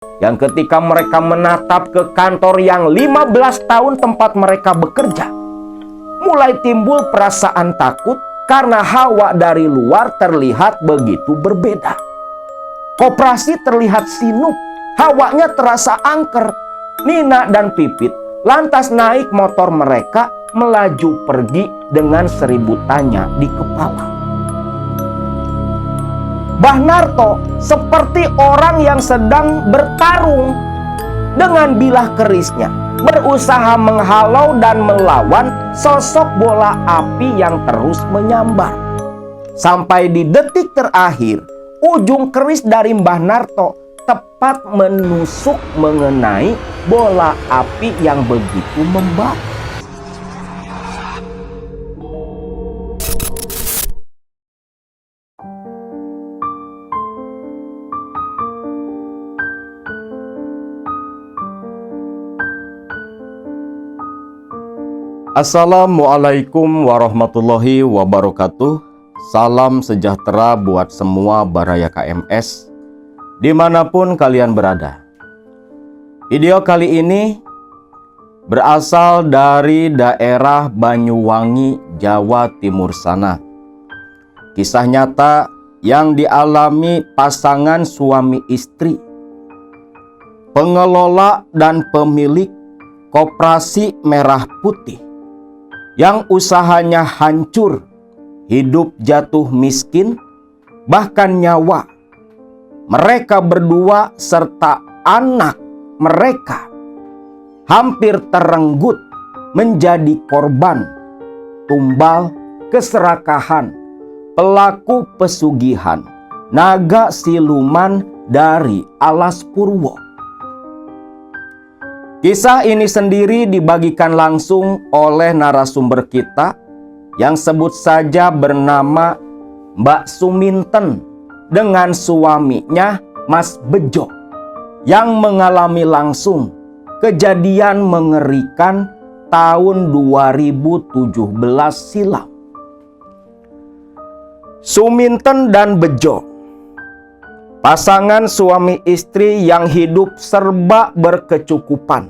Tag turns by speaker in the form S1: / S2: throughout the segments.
S1: yang ketika mereka menatap ke kantor yang 15 tahun tempat mereka bekerja, mulai timbul perasaan takut karena Hawa dari luar terlihat begitu berbeda. Koperasi terlihat sinook, hawanya terasa angker. Nina dan Pipit lantas naik motor mereka melaju pergi dengan 1000 tanya di kepala. Bah Narto seperti orang yang sedang bertarung dengan bilah kerisnya, berusaha menghalau dan melawan sosok bola api yang terus menyambar. Sampai di detik terakhir, ujung keris dari Mbah Narto tepat menusuk mengenai bola api yang begitu membara. Assalamualaikum warahmatullahi wabarakatuh. Salam sejahtera buat semua Baraya KMS dimanapun kalian berada. Video kali ini berasal dari daerah Banyuwangi, Jawa Timur sana. Kisah nyata yang dialami pasangan suami istri, pengelola dan pemilik Koperasi Merah Putih yang usahanya hancur, hidup jatuh miskin, bahkan nyawa mereka berdua serta anak mereka hampir terenggut menjadi korban tumbal keserakahan pelaku pesugihan naga siluman dari Alas Purwo. Kisah ini sendiri dibagikan langsung oleh narasumber kita yang sebut saja bernama Mbak Suminten dengan suaminya Mas Bejo yang mengalami langsung kejadian mengerikan tahun 2017 silam. Suminten dan Bejo, pasangan suami istri yang hidup serba berkecukupan,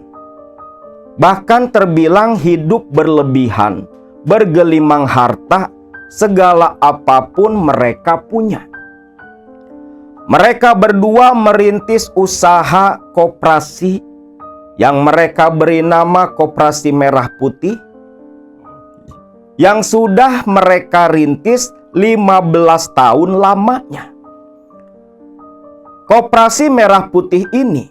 S1: bahkan terbilang hidup berlebihan, bergelimang harta, segala apapun mereka punya. Mereka berdua merintis usaha koperasi yang mereka beri nama Koperasi Merah Putih, yang sudah mereka rintis 15 tahun lamanya. Koperasi Merah Putih ini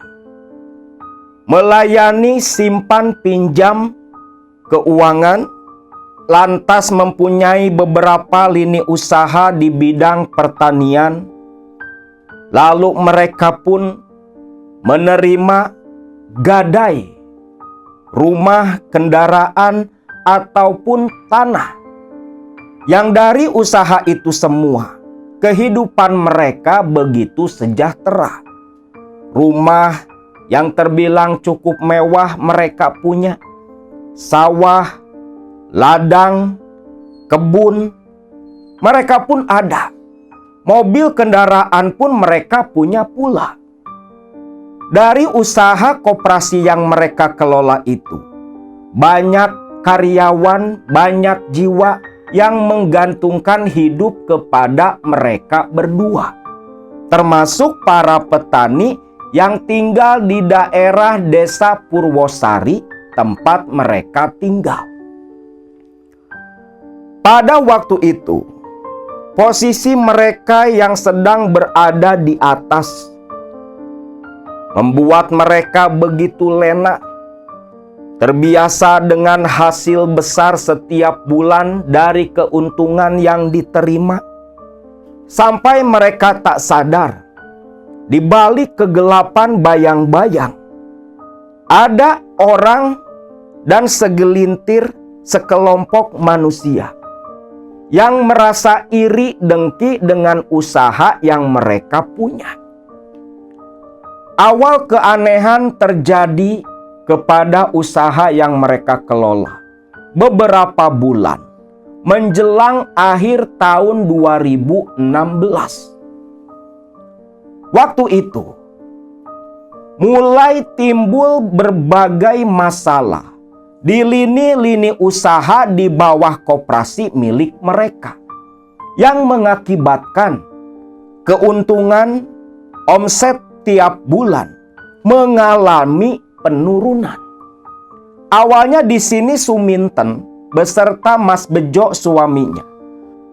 S1: melayani simpan pinjam keuangan, lantas mempunyai beberapa lini usaha di bidang pertanian. Lalu mereka pun menerima gadai rumah, kendaraan, ataupun tanah. Yang dari usaha itu semua, kehidupan mereka begitu sejahtera. Rumah yang terbilang cukup mewah mereka punya, sawah, ladang, kebun, mereka pun ada. Mobil kendaraan pun mereka punya pula. Dari usaha koperasi yang mereka kelola itu, banyak karyawan, banyak jiwa yang menggantungkan hidup kepada mereka berdua, termasuk para petani yang tinggal di daerah Desa Purwosari, tempat mereka tinggal. Pada waktu itu, posisi mereka yang sedang berada di atas membuat mereka begitu lena, terbiasa dengan hasil besar setiap bulan dari keuntungan yang diterima, sampai mereka tak sadar di balik kegelapan bayang-bayang ada orang dan sekelompok manusia yang merasa iri dengki dengan usaha yang mereka punya. Awal keanehan terjadi kepada usaha yang mereka kelola beberapa bulan menjelang akhir tahun 2016. Waktu itu mulai timbul berbagai masalah di lini-lini usaha di bawah koperasi milik mereka yang mengakibatkan keuntungan omset tiap bulan mengalami penurunan. Awalnya di sini Suminten beserta Mas Bejo suaminya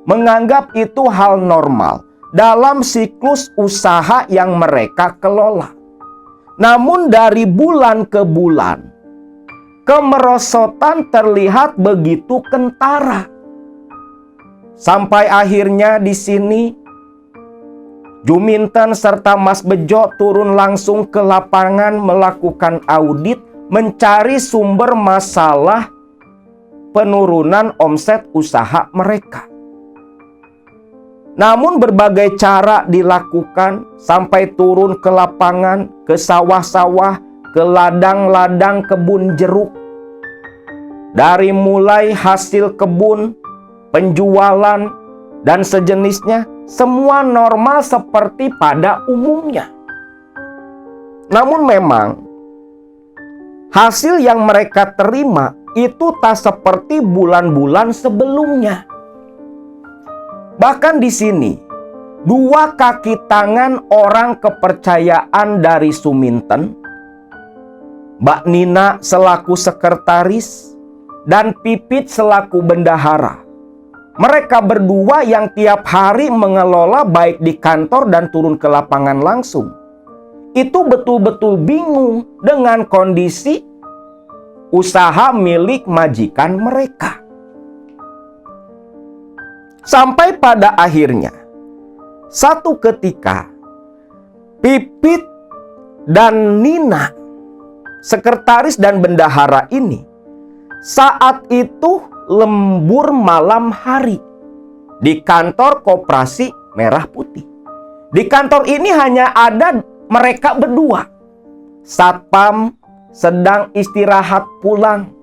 S1: menganggap itu hal normal dalam siklus usaha yang mereka kelola. Namun dari bulan ke bulan, kemerosotan terlihat begitu kentara. Sampai akhirnya di sini Juminten serta Mas Bejo turun langsung ke lapangan melakukan audit mencari sumber masalah penurunan omset usaha mereka. Namun berbagai cara dilakukan sampai turun ke lapangan, ke sawah-sawah, ke ladang-ladang kebun jeruk. Dari mulai hasil kebun, penjualan, dan sejenisnya, semua normal seperti pada umumnya. Namun memang hasil yang mereka terima itu tak seperti bulan-bulan sebelumnya. Bahkan di sini, dua kaki tangan orang kepercayaan dari Suminten, Mbak Nina selaku sekretaris dan Pipit selaku bendahara. Mereka berdua yang tiap hari mengelola baik di kantor dan turun ke lapangan langsung, itu betul-betul bingung dengan kondisi usaha milik majikan mereka. Sampai pada akhirnya, satu ketika Pipit dan Nina, sekretaris dan bendahara ini, saat itu lembur malam hari di kantor Koperasi Merah Putih. Di kantor ini hanya ada mereka berdua. Satpam sedang istirahat pulang.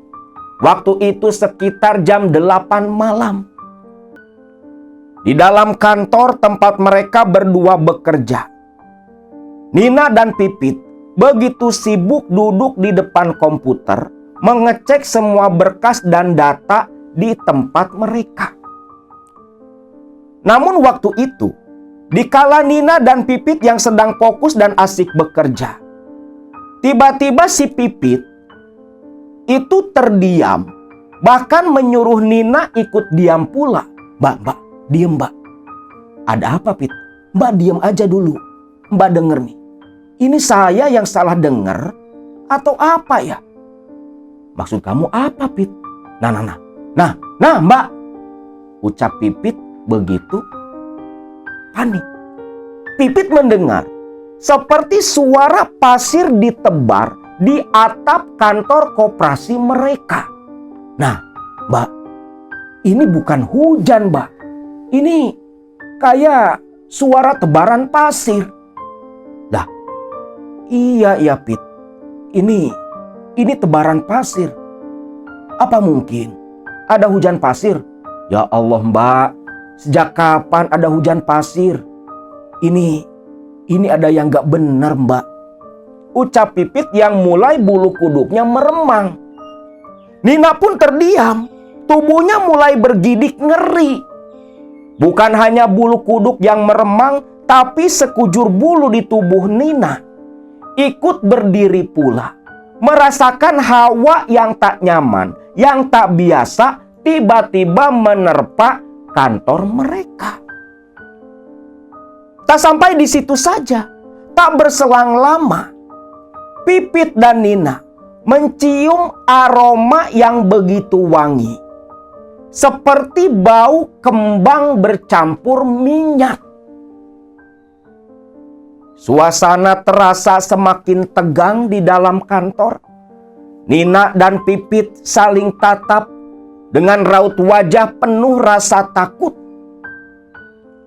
S1: Waktu itu sekitar jam 8 malam. Di dalam kantor tempat mereka berdua bekerja, Nina dan Pipit begitu sibuk duduk di depan komputer mengecek semua berkas dan data di tempat mereka. Namun waktu itu, dikala Nina dan Pipit yang sedang fokus dan asik bekerja, tiba-tiba si Pipit itu terdiam, bahkan menyuruh Nina ikut diam pula. Mbak, diem mbak. Ada apa Pit? Mbak diem aja dulu. Mbak denger nih. Ini saya yang salah denger atau apa ya? Maksud kamu apa Pit? Nah mbak, ucap Pipit begitu panik. Pipit mendengar seperti suara pasir ditebar di atap kantor koperasi mereka. Nah mbak, ini bukan hujan mbak. Ini kayak suara tebaran pasir. Dah, iya Pit. Ini tebaran pasir. Apa mungkin ada hujan pasir? Ya Allah mbak, sejak kapan ada hujan pasir? Ini ada yang gak benar mbak. Ucap Pipit yang mulai bulu kuduknya meremang. Nina pun terdiam. Tubuhnya mulai bergidik ngeri. Bukan hanya bulu kuduk yang meremang, tapi sekujur bulu di tubuh Nina ikut berdiri pula. Merasakan hawa yang tak nyaman, yang tak biasa, tiba-tiba menerpa kantor mereka. Tak sampai di situ saja, tak berselang lama, Pipit dan Nina mencium aroma yang begitu wangi, seperti bau kembang bercampur minyak. Suasana terasa semakin tegang di dalam kantor. Nina dan Pipit saling tatap dengan raut wajah penuh rasa takut.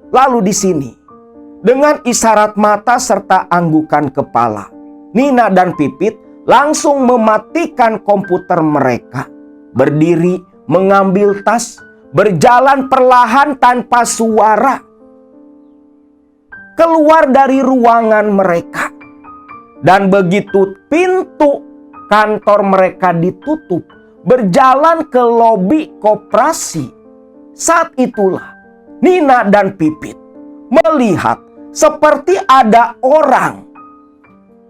S1: Lalu di sini, dengan isyarat mata serta anggukan kepala, Nina dan Pipit langsung mematikan komputer mereka, berdiri, mengambil tas, berjalan perlahan tanpa suara keluar dari ruangan mereka. Dan begitu pintu kantor mereka ditutup, berjalan ke lobi koperasi. Saat itulah Nina dan Pipit melihat seperti ada orang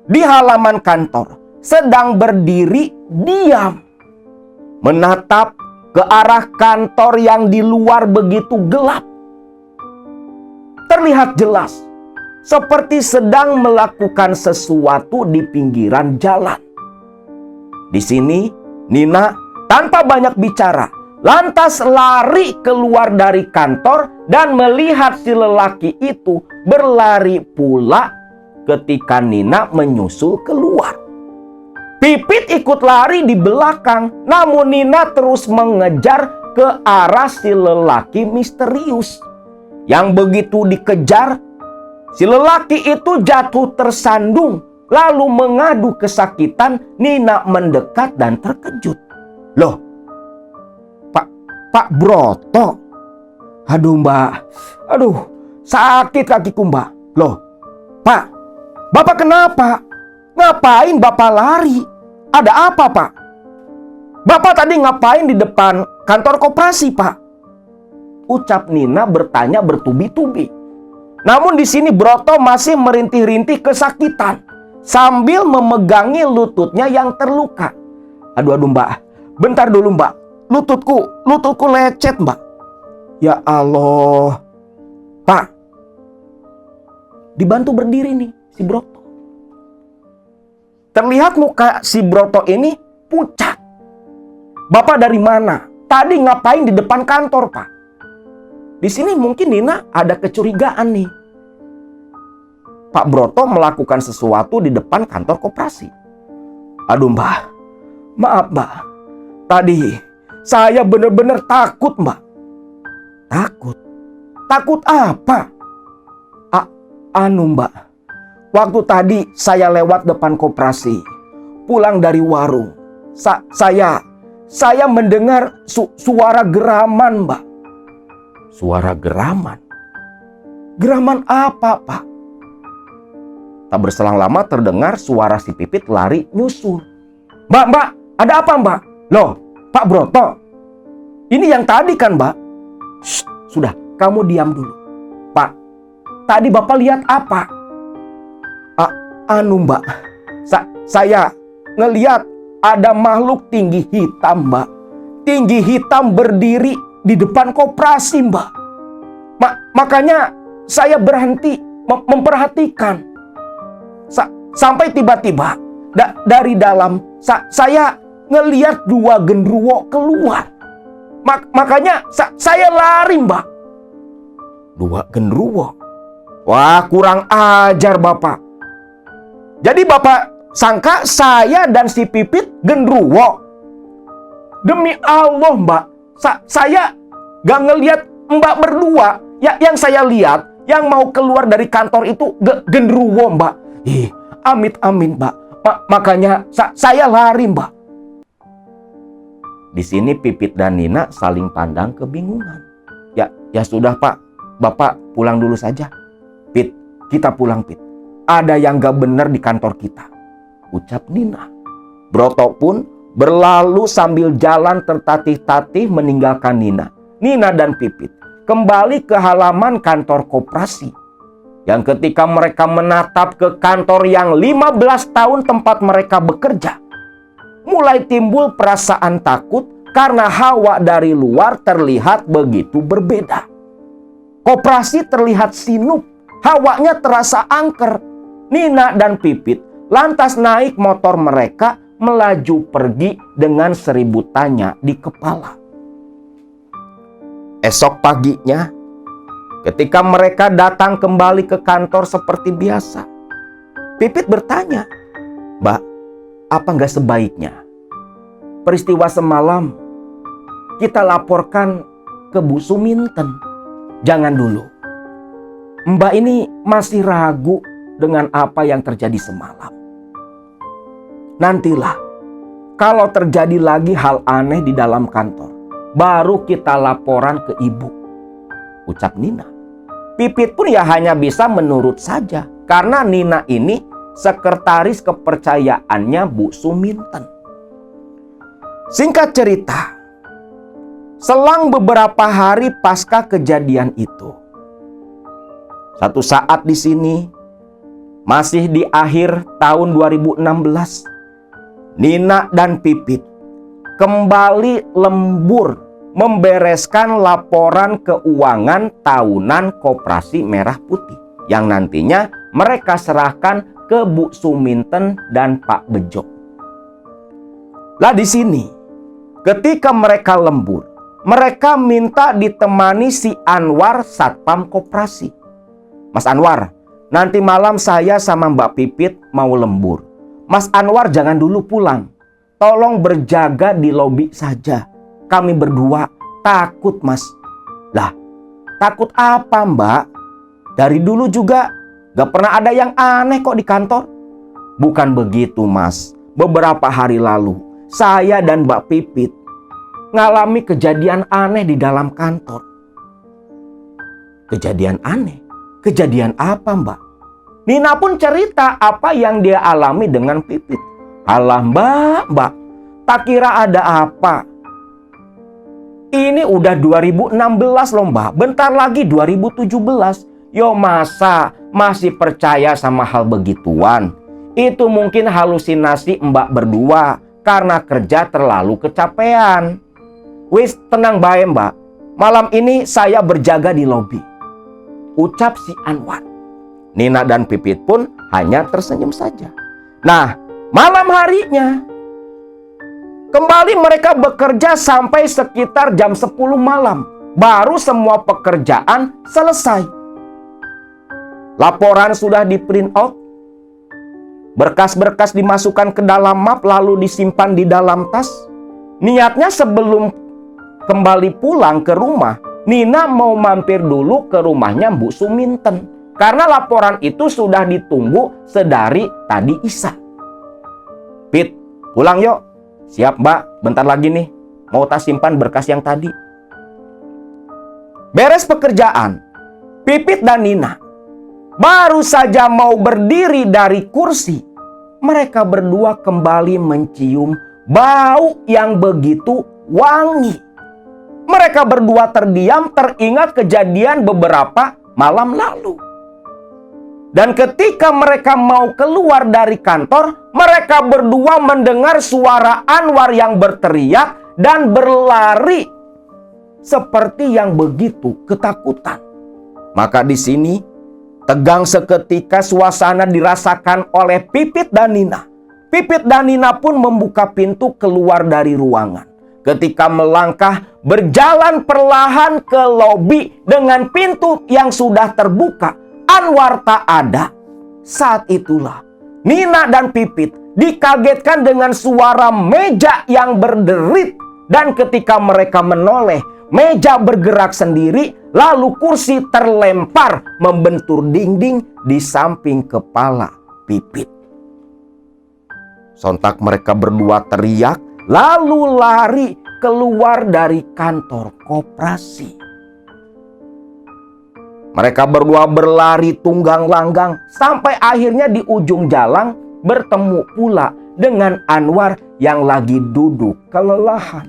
S1: di halaman kantor sedang berdiri diam, menatap ke arah kantor yang di luar begitu gelap. Terlihat jelas seperti sedang melakukan sesuatu di pinggiran jalan. Di sini Nina tanpa banyak bicara lantas lari keluar dari kantor dan melihat si lelaki itu berlari pula ketika Nina menyusul keluar. Pipit ikut lari di belakang, namun Nina terus mengejar ke arah si lelaki misterius. Yang begitu dikejar, si lelaki itu jatuh tersandung, lalu mengadu kesakitan. Nina mendekat dan terkejut. Loh, Pak Broto. Aduh Mbak, aduh sakit kakiku Mbak. Loh, Pak, Bapak kenapa? Ngapain Bapak lari? Ada apa Pak? Bapak tadi ngapain di depan kantor koperasi Pak? Ucap Nina bertanya bertubi-tubi. Namun di sini Broto masih merintih-rintih kesakitan sambil memegangi lututnya yang terluka. Aduh Mbak, bentar dulu Mbak. Lututku lecet Mbak. Ya Allah. Pak, dibantu berdiri nih si Broto. Terlihat muka si Broto ini pucat. Bapak dari mana? Tadi ngapain di depan kantor Pak? Di sini mungkin Nina ada kecurigaan nih. Pak Broto melakukan sesuatu di depan kantor koperasi. Aduh Mbak, maaf Mbak. Tadi saya benar-benar takut Mbak. Takut? Takut apa? Mbak, waktu tadi saya lewat depan koperasi, pulang dari warung. Saya mendengar suara geraman Mbak. Suara geraman? Geraman apa Pak? Tak berselang lama terdengar suara si Pipit lari nyusul. Mbak, ada apa Mbak? Loh, Pak Broto, ini yang tadi kan Mbak? Shh, sudah, kamu diam dulu. Pak, tadi Bapak lihat apa? Mbak, saya ngelihat ada makhluk tinggi hitam Mbak. Tinggi hitam berdiri di depan koperasi Mbak. Makanya saya berhenti memperhatikan. Sampai tiba-tiba dari dalam saya ngelihat dua genderuwo keluar. Makanya saya lari Mbak. Dua genderuwo? Wah, kurang ajar Bapak. Jadi Bapak sangka saya dan si Pipit genderuwo? Demi Allah Mbak, saya gak ngelihat Mbak berdua. Yang saya lihat, yang mau keluar dari kantor itu genderuwo Mbak. Amit-amit Mbak. Makanya saya lari Mbak. Di sini Pipit dan Nina saling pandang kebingungan. Ya sudah Pak, Bapak pulang dulu saja. Pit, kita pulang Pit. Ada yang gak benar di kantor kita, ucap Nina. Broto pun berlalu sambil jalan tertatih-tatih meninggalkan Nina dan Pipit kembali ke halaman kantor koperasi. Yang ketika mereka menatap ke kantor yang 15 tahun tempat mereka bekerja, mulai timbul perasaan takut karena hawa dari luar terlihat begitu berbeda. Koperasi terlihat sinup, hawanya terasa angker. Nina dan Pipit lantas naik motor mereka melaju pergi dengan 1000 tanya di kepala. Esok paginya, ketika mereka datang kembali ke kantor seperti biasa, Pipit bertanya, Mbak, apa nggak sebaiknya peristiwa semalam kita laporkan ke Bu Suminten? Jangan dulu. Mbak ini masih ragu dengan apa yang terjadi semalam. Nantilah, kalau terjadi lagi hal aneh di dalam kantor, baru kita laporan ke ibu, ucap Nina. Pipit pun ya hanya bisa menurut saja, karena Nina ini sekretaris kepercayaannya Bu Suminten. Singkat cerita, selang beberapa hari pasca kejadian itu, satu saat di sini, masih di akhir tahun 2016, Nina dan Pipit kembali lembur membereskan laporan keuangan tahunan Koperasi Merah Putih yang nantinya mereka serahkan ke Bu Suminten dan Pak Bejo. Lah di sini, ketika mereka lembur, mereka minta ditemani si Anwar Satpam Koperasi. Mas Anwar, nanti malam saya sama Mbak Pipit mau lembur. Mas Anwar jangan dulu pulang. Tolong berjaga di lobi saja. Kami berdua takut, Mas. Lah, takut apa, Mbak? Dari dulu juga gak pernah ada yang aneh kok di kantor. Bukan begitu, Mas. Beberapa hari lalu, saya dan Mbak Pipit ngalami kejadian aneh di dalam kantor. Kejadian aneh? Kejadian apa, Mbak? Nina pun cerita apa yang dia alami dengan Pipit. Alah, Mbak, tak kira ada apa. Ini udah 2016 loh, Mbak. Bentar lagi 2017. Yo, masa masih percaya sama hal begituan? Itu mungkin halusinasi Mbak berdua karena kerja terlalu kecapean. Wis, tenang bae, Mbak. Malam ini saya berjaga di lobi, ucap si Anwar. Nina dan Pipit pun hanya tersenyum saja. Nah, malam harinya kembali mereka bekerja sampai sekitar jam 10 malam. Baru semua pekerjaan selesai. Laporan sudah di print out. Berkas-berkas dimasukkan ke dalam map lalu disimpan di dalam tas. Niatnya sebelum kembali pulang ke rumah, Nina mau mampir dulu ke rumahnya Bu Suminten. Karena laporan itu sudah ditunggu sedari tadi Isa. Pit, pulang yuk. Siap, Mbak, bentar lagi nih. Mau tas simpan berkas yang tadi. Beres pekerjaan, Pipit dan Nina baru saja mau berdiri dari kursi, mereka berdua kembali mencium bau yang begitu wangi. Mereka berdua terdiam teringat kejadian beberapa malam lalu. Dan ketika mereka mau keluar dari kantor, mereka berdua mendengar suara Anwar yang berteriak dan berlari seperti yang begitu ketakutan. Maka di sini tegang seketika suasana dirasakan oleh Pipit dan Nina. Pipit dan Nina pun membuka pintu keluar dari ruangan. Ketika melangkah berjalan perlahan ke lobi dengan pintu yang sudah terbuka, Anwar tak ada. Saat itulah Nina dan Pipit dikagetkan dengan suara meja yang berderit. Dan ketika mereka menoleh, meja bergerak sendiri, lalu kursi terlempar membentur dinding di samping kepala Pipit. Sontak mereka berdua teriak, lalu lari keluar dari kantor koperasi. Mereka berdua berlari tunggang langgang sampai akhirnya di ujung jalan bertemu pula dengan Anwar yang lagi duduk kelelahan.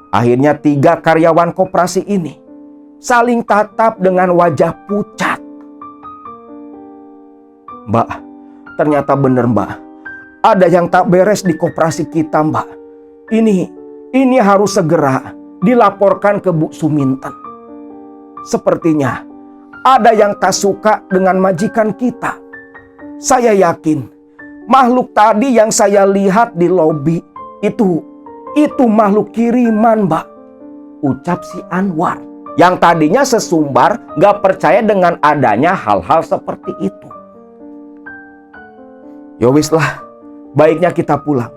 S1: Akhirnya 3 karyawan koperasi ini saling tatap dengan wajah pucat. Mbak, ternyata benar, Mbak. Ada yang tak beres di koperasi kita, Mbak. Ini harus segera dilaporkan ke Bu Suminten. Sepertinya ada yang tak suka dengan majikan kita. Saya yakin makhluk tadi yang saya lihat di lobi itu makhluk kiriman, Mbak, ucap si Anwar yang tadinya sesumbar gak percaya dengan adanya hal-hal seperti itu. Yowis lah, baiknya kita pulang.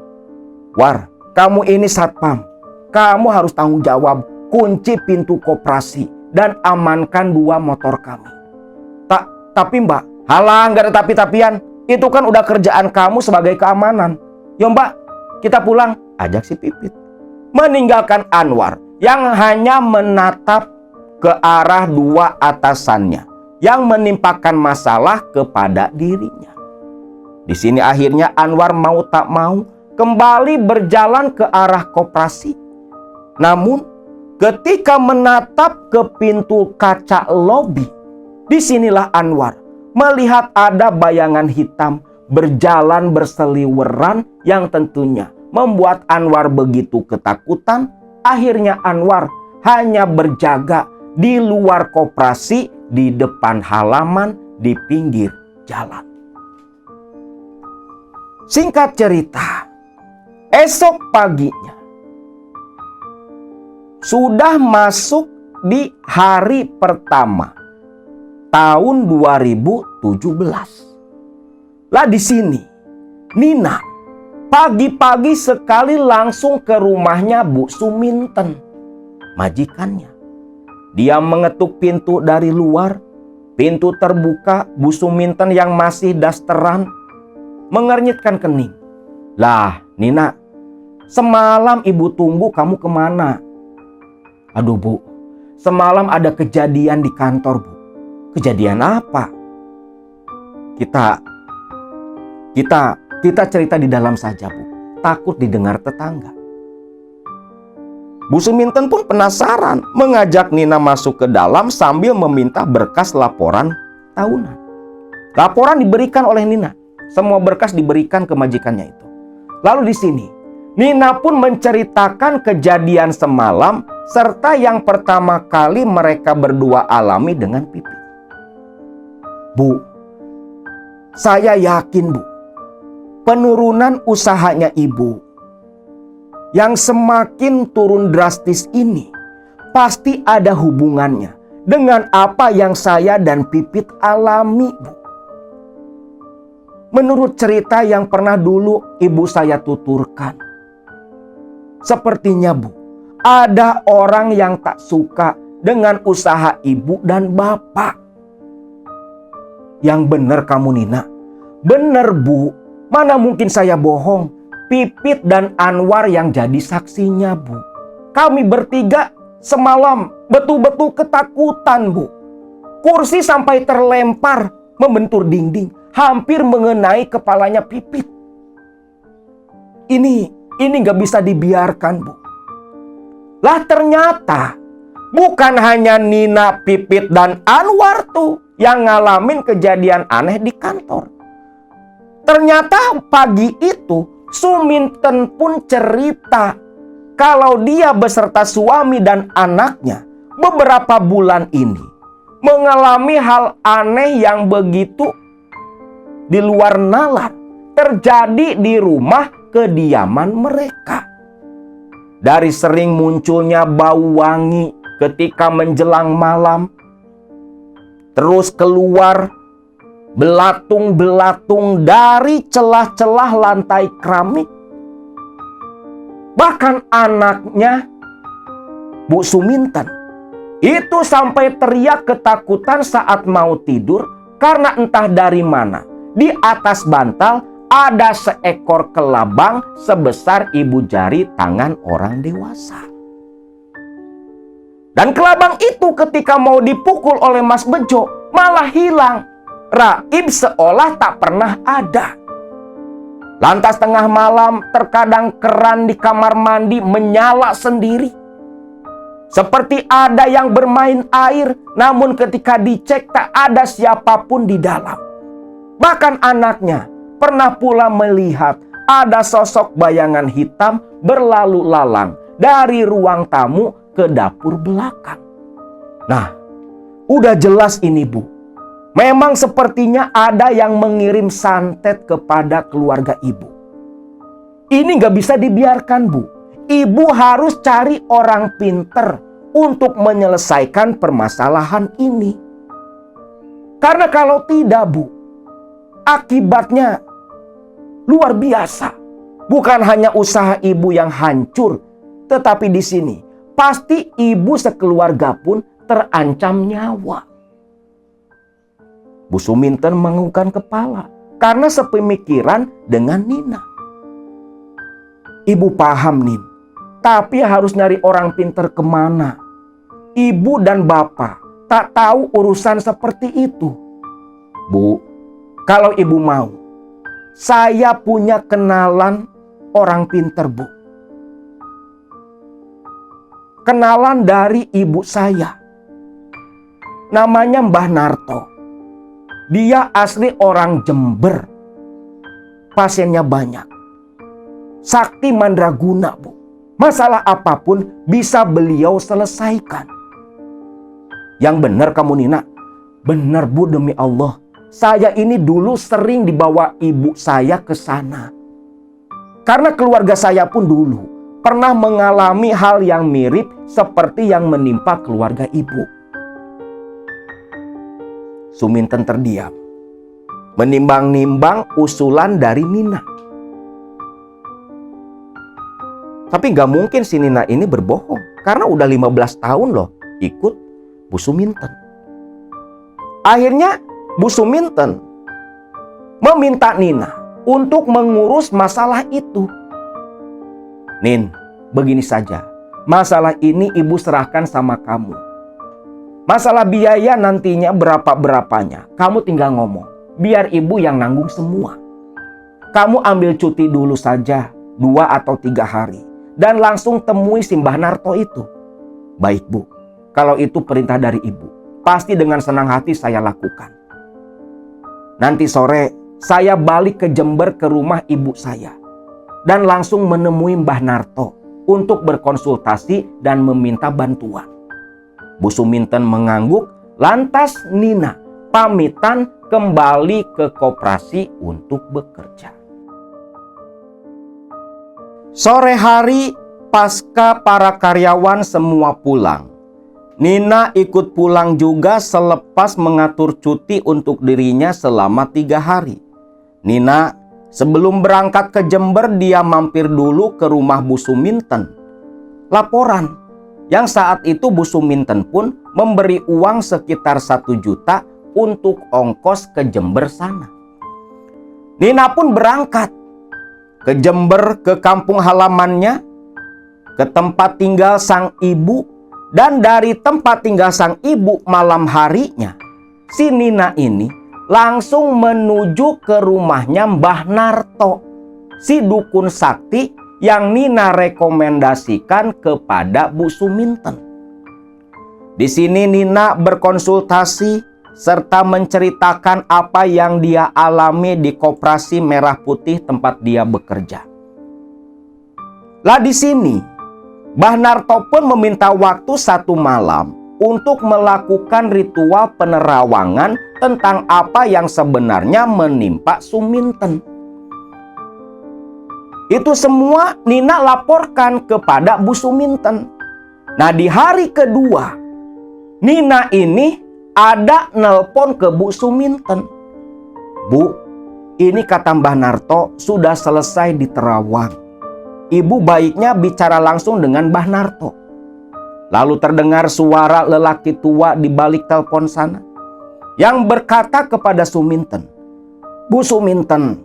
S1: War, kamu ini satpam, kamu harus tanggung jawab kunci pintu koperasi dan amankan 2 motor kami. Tapi Mbak, halang, gak ada tapi-tapian. Itu kan udah kerjaan kamu sebagai keamanan. Yo Mbak, kita pulang, ajak si Pipit. Meninggalkan Anwar yang hanya menatap ke arah 2 atasannya yang menimpakan masalah kepada dirinya. Di sini akhirnya Anwar mau tak mau kembali berjalan ke arah koperasi. Namun ketika menatap ke pintu kaca lobi, disinilah Anwar melihat ada bayangan hitam berjalan berseliweran yang tentunya membuat Anwar begitu ketakutan. Akhirnya Anwar hanya berjaga di luar koperasi, di depan halaman, di pinggir jalan. Singkat cerita, esok paginya sudah masuk di hari pertama tahun 2017. Lah di sini Nina pagi-pagi sekali langsung ke rumahnya Bu Suminten, majikannya. Dia mengetuk pintu dari luar. Pintu terbuka, Bu Suminten yang masih dasteran mengernyitkan kening. Lah Nina, semalam ibu tunggu kamu kemana? Aduh Bu, semalam ada kejadian di kantor Bu. Kejadian apa? Kita cerita di dalam saja Bu. Takut didengar tetangga. Bu Suminten pun penasaran, mengajak Nina masuk ke dalam sambil meminta berkas laporan tahunan. Laporan diberikan oleh Nina. Semua berkas diberikan ke majikannya itu. Lalu di sini Nina pun menceritakan kejadian semalam serta yang pertama kali mereka berdua alami dengan Pipit. Bu, saya yakin Bu, penurunan usahanya Ibu yang semakin turun drastis ini pasti ada hubungannya dengan apa yang saya dan Pipit alami Bu. Menurut cerita yang pernah dulu ibu saya tuturkan, sepertinya Bu, ada orang yang tak suka dengan usaha ibu dan bapak. Yang benar kamu Nina. Benar Bu, mana mungkin saya bohong. Pipit dan Anwar yang jadi saksinya Bu. Kami bertiga semalam betul-betul ketakutan Bu. Kursi sampai terlempar membentur dinding, hampir mengenai kepalanya Pipit. Ini gak bisa dibiarkan Bu. Lah ternyata bukan hanya Nina, Pipit, dan Anwar tuh yang ngalamin kejadian aneh di kantor. Ternyata pagi itu Suminten pun cerita kalau dia beserta suami dan anaknya beberapa bulan ini mengalami hal aneh yang begitu di luar nalar terjadi di rumah kediaman mereka. Dari sering munculnya bau wangi ketika menjelang malam, terus keluar belatung-belatung dari celah-celah lantai keramik. Bahkan anaknya Bu Suminten itu sampai teriak ketakutan saat mau tidur karena entah dari mana di atas bantal ada seekor kelabang sebesar ibu jari tangan orang dewasa. Dan kelabang itu ketika mau dipukul oleh Mas Bejo malah hilang. Raib seolah tak pernah ada. Lantas tengah malam terkadang keran di kamar mandi menyala sendiri. Seperti ada yang bermain air, namun ketika dicek tak ada siapapun di dalam. Bahkan anaknya pernah pula melihat ada sosok bayangan hitam berlalu lalang dari ruang tamu ke dapur belakang. Nah, udah jelas ini Bu. Memang sepertinya ada yang mengirim santet kepada keluarga ibu. Ini gak bisa dibiarkan Bu. Ibu harus cari orang pinter untuk menyelesaikan permasalahan ini. Karena kalau tidak Bu, akibatnya luar biasa. Bukan hanya usaha ibu yang hancur, tetapi di sini pasti ibu sekeluarga pun terancam nyawa. Bu Suminten menganggukkan kepala karena sepemikiran dengan Nina. Ibu paham Nin, tapi harus nyari orang pinter kemana? Ibu dan bapak tak tahu urusan seperti itu. Bu, kalau ibu mau, saya punya kenalan orang pinter, Bu. Kenalan dari ibu saya. Namanya Mbah Narto. Dia asli orang Jember. Pasiennya banyak. Sakti mandraguna, Bu. Masalah apapun bisa beliau selesaikan. Yang benar kamu, Nina? Benar, Bu, demi Allah. Saya ini dulu sering dibawa ibu saya ke sana. Karena keluarga saya pun dulu pernah mengalami hal yang mirip seperti yang menimpa keluarga ibu. Suminten terdiam, menimbang-nimbang usulan dari Nina. Tapi gak mungkin si Nina ini berbohong, karena udah 15 tahun loh ikut Bu Suminten. Akhirnya Bu Suminten meminta Nina untuk mengurus masalah itu. Nin, begini saja. Masalah ini ibu serahkan sama kamu. Masalah biaya nantinya berapa-berapanya, kamu tinggal ngomong. Biar ibu yang nanggung semua. Kamu ambil cuti dulu saja, 2 atau 3 hari. Dan langsung temui si Mbah Narto itu. Baik, Bu. Kalau itu perintah dari ibu, pasti dengan senang hati saya lakukan. Nanti sore saya balik ke Jember ke rumah ibu saya. Dan langsung menemui Mbah Narto untuk berkonsultasi dan meminta bantuan. Bu Suminten mengangguk, lantas Nina pamitan kembali ke koperasi untuk bekerja. Sore hari pasca para karyawan semua pulang, Nina ikut pulang juga selepas mengatur cuti untuk dirinya selama 3 hari. Nina sebelum berangkat ke Jember dia mampir dulu ke rumah Bu Suminten. Laporan yang saat itu Bu Suminten pun memberi uang sekitar 1 juta untuk ongkos ke Jember sana. Nina pun berangkat ke Jember, ke kampung halamannya, ke tempat tinggal sang ibu. Dan dari tempat tinggal sang ibu malam harinya, si Nina ini langsung menuju ke rumahnya Mbah Narto, si dukun sakti yang Nina rekomendasikan kepada Bu Suminten. Di sini Nina berkonsultasi serta menceritakan apa yang dia alami di Koperasi Merah Putih tempat dia bekerja. Lah di sini Mbah Narto pun meminta waktu 1 malam untuk melakukan ritual penerawangan tentang apa yang sebenarnya menimpa Suminten. Itu semua Nina laporkan kepada Bu Suminten. Nah, di hari kedua, Nina ini ada nelpon ke Bu Suminten. Bu, ini kata Mbah Narto sudah selesai diterawang. Ibu baiknya bicara langsung dengan Mbah Narto. Lalu terdengar suara lelaki tua di balik telepon sana yang berkata kepada Suminten, Bu Suminten,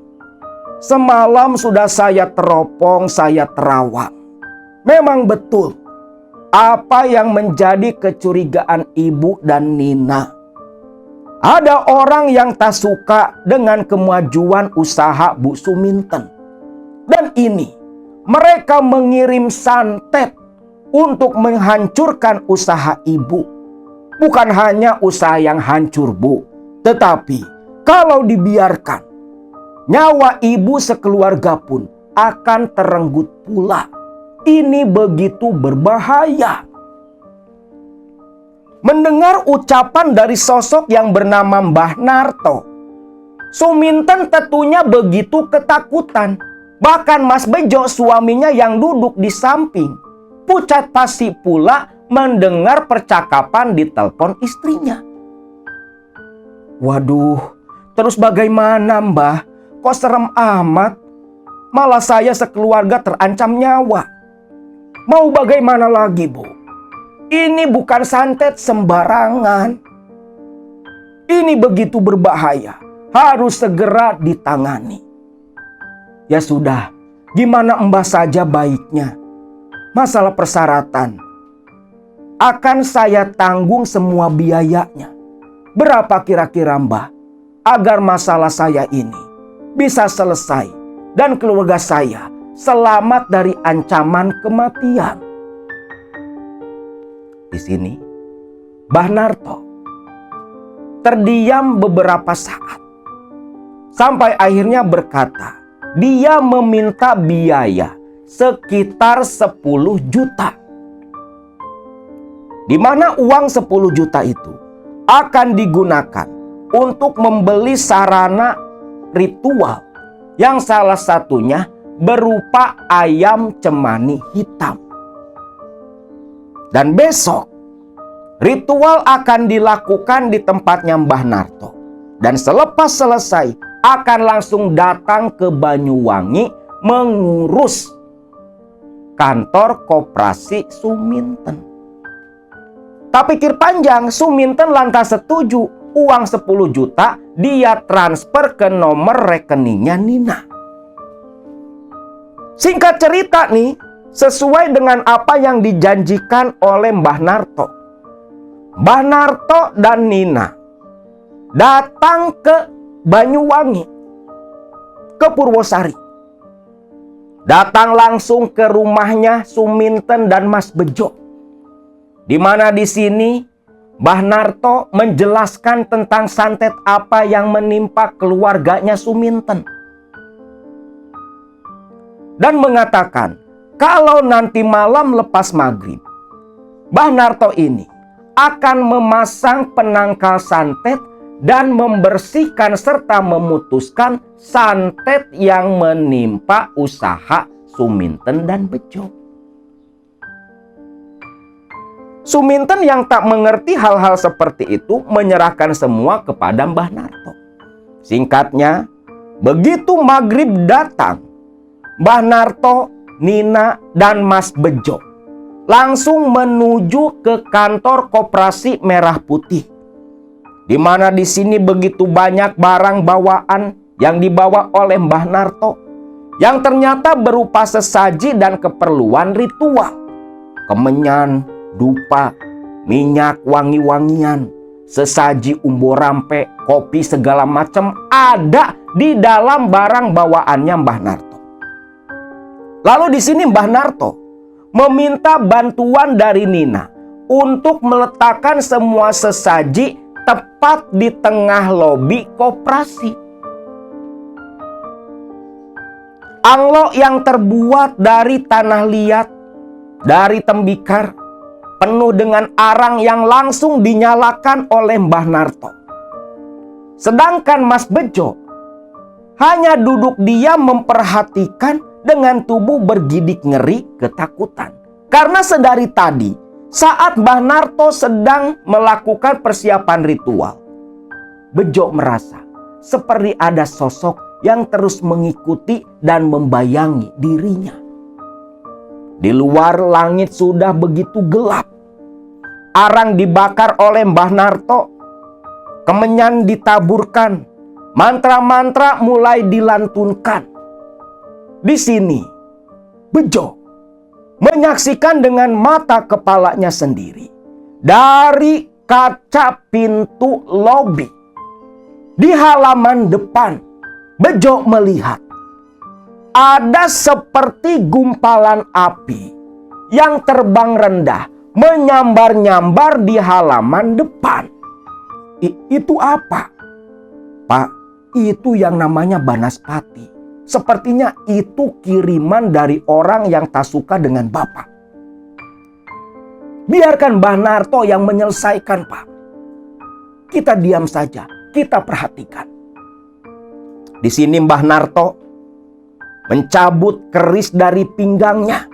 S1: semalam sudah saya teropong, saya terawang. Memang betul apa yang menjadi kecurigaan ibu dan Nina. Ada orang yang tak suka dengan kemajuan usaha Bu Suminten. Dan ini mereka mengirim santet untuk menghancurkan usaha ibu. Bukan hanya usaha yang hancur, Bu, tetapi kalau dibiarkan, nyawa ibu sekeluarga pun akan terenggut pula. Ini begitu berbahaya. Mendengar ucapan dari sosok yang bernama Mbah Narto, Suminten tentunya begitu ketakutan. Bahkan Mas Bejo, suaminya yang duduk di samping, pucat pasi pula mendengar percakapan di telepon istrinya. Waduh, terus bagaimana Mbah? Kok serem amat? Malah saya sekeluarga terancam nyawa. Mau bagaimana lagi, Bu? Ini bukan santet sembarangan. Ini begitu berbahaya. Harus segera ditangani. Ya sudah, gimana Mbah saja baiknya. Masalah persyaratan akan saya tanggung semua biayanya. Berapa kira-kira Mbah agar masalah saya ini bisa selesai dan keluarga saya selamat dari ancaman kematian. Di sini, Mbah Narto terdiam beberapa saat. Sampai akhirnya berkata, dia meminta biaya sekitar 10 juta. Di mana uang 10 juta itu akan digunakan untuk membeli sarana ritual yang salah satunya berupa ayam cemani hitam. Dan besok ritual akan dilakukan di tempatnya Mbah Narto. Dan selepas selesai akan langsung datang ke Banyuwangi mengurus kantor koperasi Suminten. Tak pikir panjang, Suminten lantas setuju uang 10 juta dia transfer ke nomor rekeningnya Nina. Singkat cerita nih, sesuai dengan apa yang dijanjikan oleh Mbah Narto. Mbah Narto dan Nina datang ke Banyuwangi, ke Purwosari. Datang langsung ke rumahnya Suminten dan Mas Bejo. Di mana di sini Mbah Narto menjelaskan tentang santet apa yang menimpa keluarganya Suminten. Dan mengatakan, kalau nanti malam lepas maghrib, Mbah Narto ini akan memasang penangkal santet dan membersihkan serta memutuskan santet yang menimpa usaha Suminten dan Bejo. Suminten yang tak mengerti hal-hal seperti itu menyerahkan semua kepada Mbah Narto. Singkatnya, begitu maghrib datang, Mbah Narto, Nina, dan Mas Bejo langsung menuju ke kantor Koperasi Merah Putih. Di mana di sini begitu banyak barang bawaan yang dibawa oleh Mbah Narto yang ternyata berupa sesaji dan keperluan ritual. Kemenyan, dupa, minyak wangi-wangian, sesaji umbo rampe, kopi segala macam ada di dalam barang bawaannya Mbah Narto. Lalu di sini Mbah Narto meminta bantuan dari Nina untuk meletakkan semua sesaji tepat di tengah lobi koperasi. Anglo yang terbuat dari tanah liat, dari tembikar, penuh dengan arang yang langsung dinyalakan oleh Mbah Narto. Sedangkan Mas Bejo hanya duduk diam memperhatikan dengan tubuh bergidik ngeri ketakutan. Karena sedari tadi, saat Mbah Narto sedang melakukan persiapan ritual, Bejo merasa seperti ada sosok yang terus mengikuti dan membayangi dirinya. Di luar langit sudah begitu gelap. Arang dibakar oleh Mbah Narto, kemenyan ditaburkan, mantra-mantra mulai dilantunkan. Di sini, Bejo menyaksikan dengan mata kepalanya sendiri dari kaca pintu lobi. Di halaman depan, Bejo melihat ada seperti gumpalan api yang terbang rendah menyambar-nyambar di halaman depan. Itu apa? Pak, itu yang namanya Banaspati. Sepertinya itu kiriman dari orang yang tak suka dengan Bapak. Biarkan Mbah Narto yang menyelesaikan, Pak. Kita diam saja, kita perhatikan. Di sini Mbah Narto mencabut keris dari pinggangnya.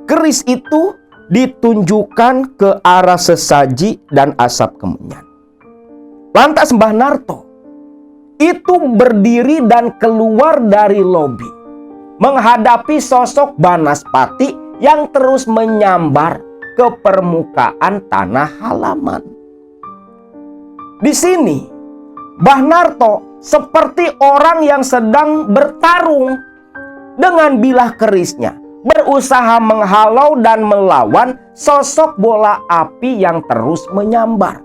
S1: Keris itu ditunjukkan ke arah sesaji dan asap kemenyan. Lantas Mbah Narto itu berdiri dan keluar dari lobi menghadapi sosok Banaspati yang terus menyambar ke permukaan tanah halaman. Di sini Mbah Narto seperti orang yang sedang bertarung dengan bilah kerisnya, berusaha menghalau dan melawan sosok bola api yang terus menyambar.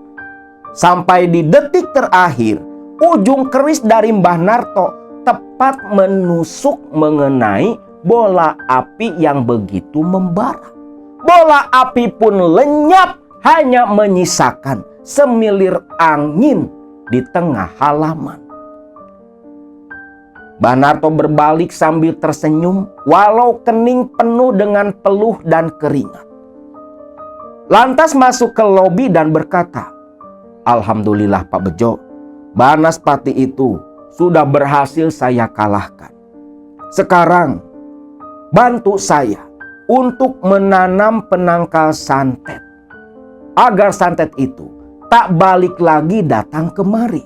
S1: Sampai di detik terakhir, ujung keris dari Mbah Narto tepat menusuk mengenai bola api yang begitu membara. Bola api pun lenyap, hanya menyisakan semilir angin di tengah halaman. Mbah Narto berbalik sambil tersenyum, walau kening penuh dengan peluh dan keringat. Lantas masuk ke lobi dan berkata, "Alhamdulillah Pak Bejo, Banaspati itu sudah berhasil saya kalahkan. Sekarang bantu saya untuk menanam penangkal santet, agar santet itu tak balik lagi datang kemari."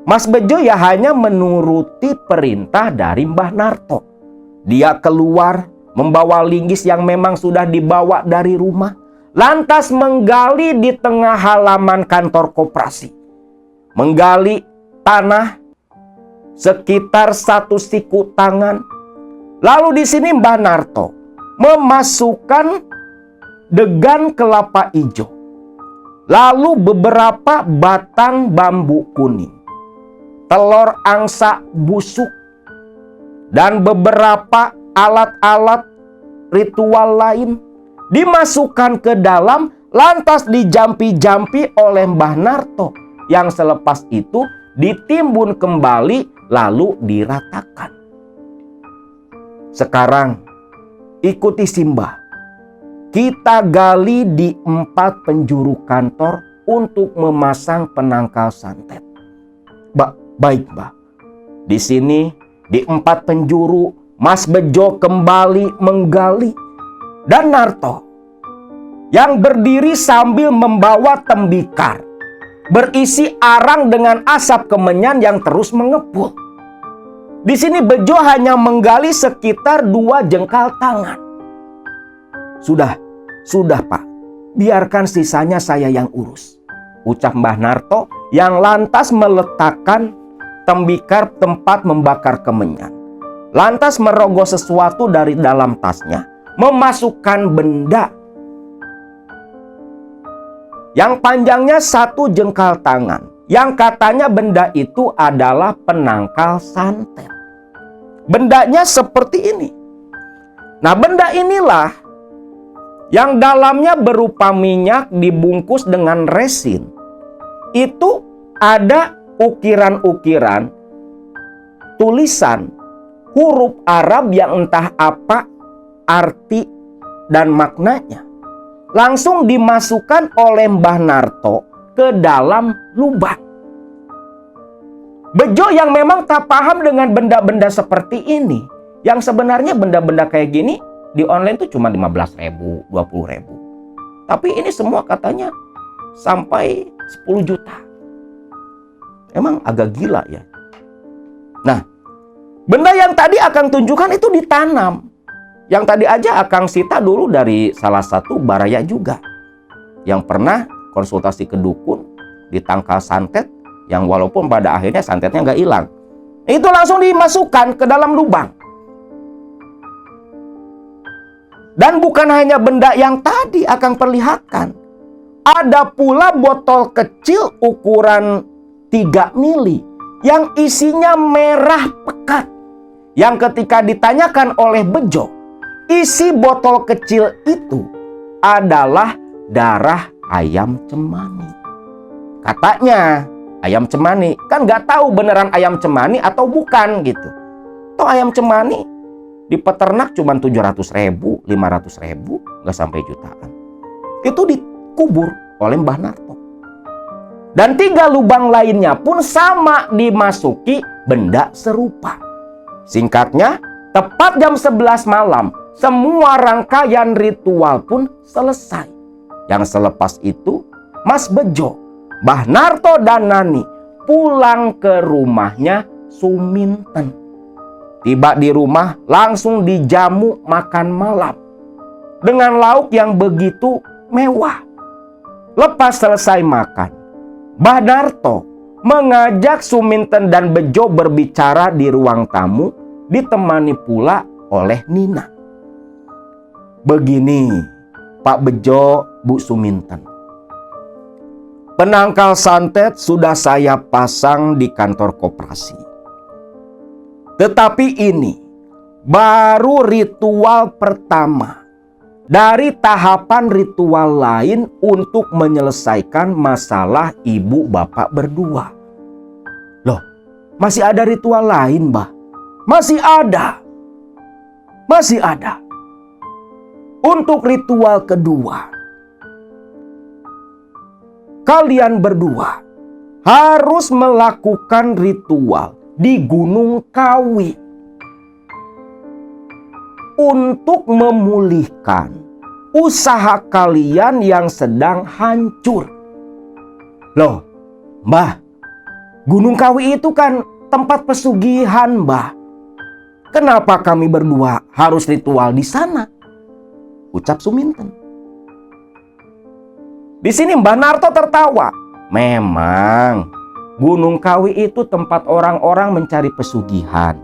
S1: Mas Bejo ya hanya menuruti perintah dari Mbah Narto. Dia keluar membawa linggis yang memang sudah dibawa dari rumah, lantas menggali di tengah halaman kantor koperasi. Menggali tanah sekitar 1 siku tangan. Lalu di sini Mbah Narto memasukkan degan kelapa hijau, lalu beberapa batang bambu kuning, telur angsa busuk, dan beberapa alat-alat ritual lain dimasukkan ke dalam, lantas dijampi-jampi oleh Mbah Narto, yang selepas itu ditimbun kembali lalu diratakan. Sekarang ikuti Simbah, kita gali di 4 penjuru kantor untuk memasang penangkal santet. Baik, Mbah. Di sini, di 4 penjuru, Mas Bejo kembali menggali. Dan Narto yang berdiri sambil membawa tembikar berisi arang dengan asap kemenyan yang terus mengepul. Di sini Bejo hanya menggali sekitar 2 jengkal tangan. Sudah Pak. Biarkan sisanya saya yang urus, ucap Mbah Narto yang lantas meletakkan tembikar tempat membakar kemenyan. Lantas merogoh sesuatu dari dalam tasnya, memasukkan benda yang panjangnya 1 jengkal tangan, yang katanya benda itu adalah penangkal santet. Bendanya seperti ini. Nah, benda inilah yang dalamnya berupa minyak dibungkus dengan resin. Itu ada ukiran-ukiran tulisan huruf Arab yang entah apa arti dan maknanya. Langsung dimasukkan oleh Mbah Narto ke dalam lubang. Bejo yang memang tak paham dengan benda-benda seperti ini, yang sebenarnya benda-benda kayak gini di online tuh cuma 15.000, 20.000. Tapi ini semua katanya sampai 10 juta. Emang agak gila ya. Nah, benda yang tadi Akang tunjukkan itu ditanam. Yang tadi aja Akang sita dulu dari salah satu baraya juga, yang pernah konsultasi ke dukun di tangkal santet, yang walaupun pada akhirnya santetnya nggak hilang. Itu langsung dimasukkan ke dalam lubang. Dan bukan hanya benda yang tadi Akang perlihatkan. Ada pula botol kecil ukuran 3 mili yang isinya merah pekat. Yang ketika ditanyakan oleh Bejo, isi botol kecil itu adalah darah ayam cemani. Katanya ayam cemani, kan nggak tahu beneran ayam cemani atau bukan gitu. Toh ayam cemani di peternak cuma 700.000, 500.000, nggak sampai jutaan. Itu dikubur oleh Mbah Narto. Dan 3 lubang lainnya pun sama dimasuki benda serupa. Singkatnya, tepat jam 11 malam, semua rangkaian ritual pun selesai. Yang selepas itu, Mas Bejo, Mbah Narto dan Nani pulang ke rumahnya Suminten. Tiba di rumah langsung dijamu makan malam dengan lauk yang begitu mewah. Lepas selesai makan, Mbah Narto mengajak Suminten dan Bejo berbicara di ruang tamu, ditemani pula oleh Nina. Begini, Pak Bejo, Bu Suminten. Penangkal santet sudah saya pasang di kantor koperasi. Tetapi ini baru ritual pertama dari tahapan ritual lain untuk menyelesaikan masalah ibu bapak berdua. Loh, masih ada ritual lain, Mbah? Masih ada. Masih ada. Untuk ritual kedua, kalian berdua harus melakukan ritual di Gunung Kawi untuk memulihkan usaha kalian yang sedang hancur. Loh, Mbah, Gunung Kawi itu kan tempat pesugihan, Mbah. Kenapa kami berdua harus ritual di sana? Ucap Suminten. Di sini Mbah Narto tertawa. Memang Gunung Kawi itu tempat orang-orang mencari pesugihan.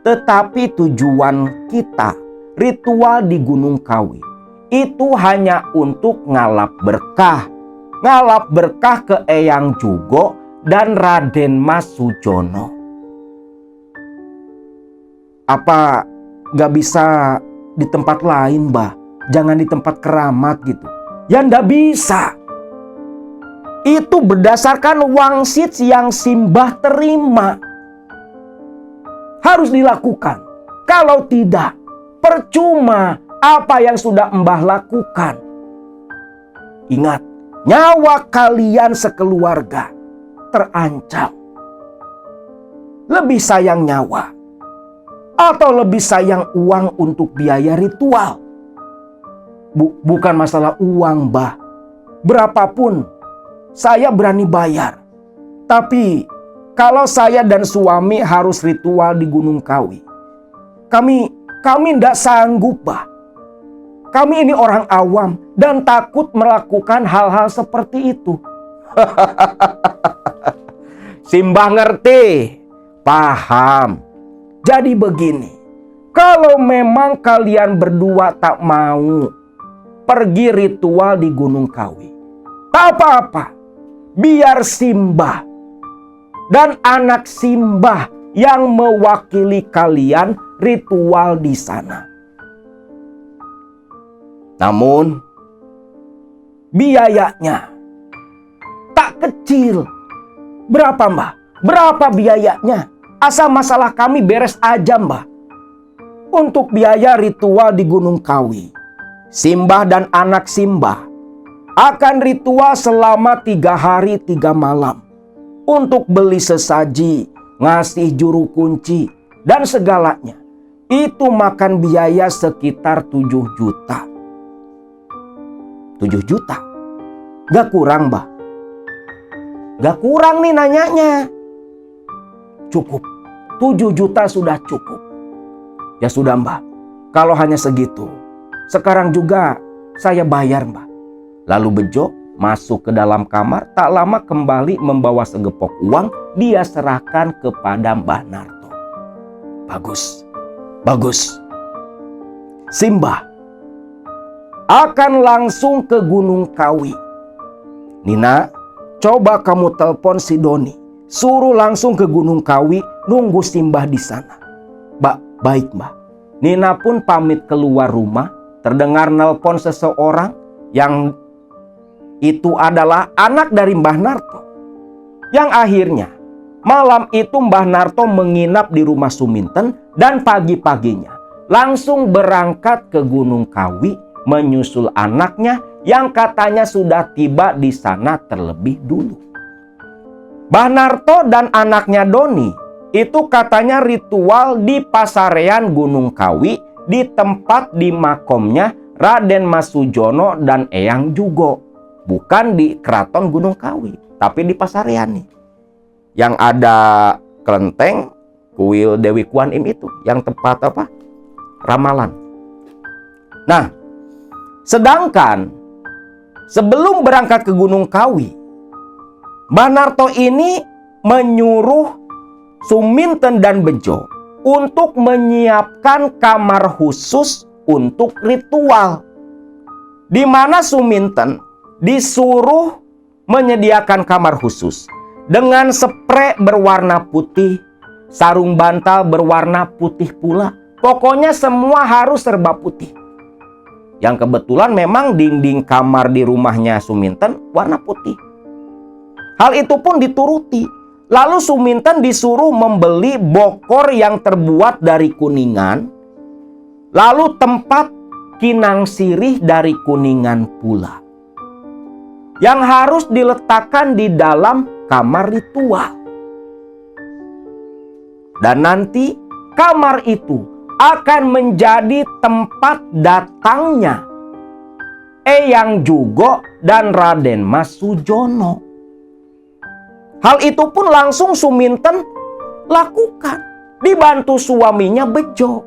S1: Tetapi tujuan kita ritual di Gunung Kawi itu hanya untuk ngalap berkah. Ngalap berkah ke Eyang Jugo dan Raden Mas Sujono. Apa gak bisa di tempat lain, Mbah? Jangan di tempat keramat gitu. Ya ndak bisa. Itu berdasarkan wangsit yang Simbah terima. Harus dilakukan. Kalau tidak, percuma apa yang sudah Mbah lakukan. Ingat, nyawa kalian sekeluarga terancam. Lebih sayang nyawa atau lebih sayang uang untuk biaya ritual? Bukan masalah uang, Mbah. Berapapun saya berani bayar. Tapi kalau saya dan suami harus ritual di Gunung Kawi, kami tidak sanggup, Mbah. Kami ini orang awam dan takut melakukan hal-hal seperti itu. Simbah ngerti, paham. Jadi begini, kalau memang kalian berdua tak mau pergi ritual di Gunung Kawi, tak apa-apa. Biar Simbah dan anak Simbah yang mewakili kalian ritual di sana. Namun biayanya tak kecil. Berapa, Mbah? Berapa biayanya? Asal masalah kami beres aja, Mbah. Untuk biaya ritual di Gunung Kawi, Simbah dan anak Simbah akan ritual selama 3 hari 3 malam. Untuk beli sesaji, ngasih juru kunci, dan segalanya. Itu makan biaya sekitar 7 juta. 7 juta? Gak kurang, Mbah? Gak kurang nih nanyanya. Cukup. 7 juta sudah cukup. Ya sudah, Mbah. Kalau hanya segitu, sekarang juga saya bayar, Mbah. Lalu Bejo masuk ke dalam kamar, tak lama kembali membawa segepok uang. Dia serahkan kepada Mbah Narto. Bagus. Bagus. Simbah akan langsung ke Gunung Kawi. Nina, coba kamu telepon si Doni. Suruh langsung ke Gunung Kawi, nunggu Simbah di sana. Baik, Mbah. Nina pun pamit keluar rumah. Terdengar nelpon seseorang yang itu adalah anak dari Mbah Narto. Yang akhirnya malam itu Mbah Narto menginap di rumah Suminten dan pagi-paginya langsung berangkat ke Gunung Kawi menyusul anaknya yang katanya sudah tiba di sana terlebih dulu. Mbah Narto dan anaknya Doni itu katanya ritual di pasarean Gunung Kawi di tempat di makomnya Raden Mas Sujono dan Eyang Jugo. Bukan di keraton Gunung Kawi, tapi di pasarean nih. Yang ada kelenteng, kuil Dewi Kuan Im itu, yang tempat apa? Ramalan. Nah, sedangkan sebelum berangkat ke Gunung Kawi, Mbah Narto ini menyuruh Suminten dan Bejo untuk menyiapkan kamar khusus untuk ritual. Di mana Suminten disuruh menyediakan kamar khusus dengan sprei berwarna putih, sarung bantal berwarna putih pula. Pokoknya semua harus serba putih. Yang kebetulan memang dinding kamar di rumahnya Suminten warna putih. Hal itu pun dituruti. Lalu Suminten disuruh membeli bokor yang terbuat dari kuningan. Lalu tempat kinang sirih dari kuningan pula, yang harus diletakkan di dalam kamar ritual. Dan nanti kamar itu akan menjadi tempat datangnya Eyang Jugo dan Raden Mas Sujono. Hal itu pun langsung Suminten lakukan, dibantu suaminya Bejo.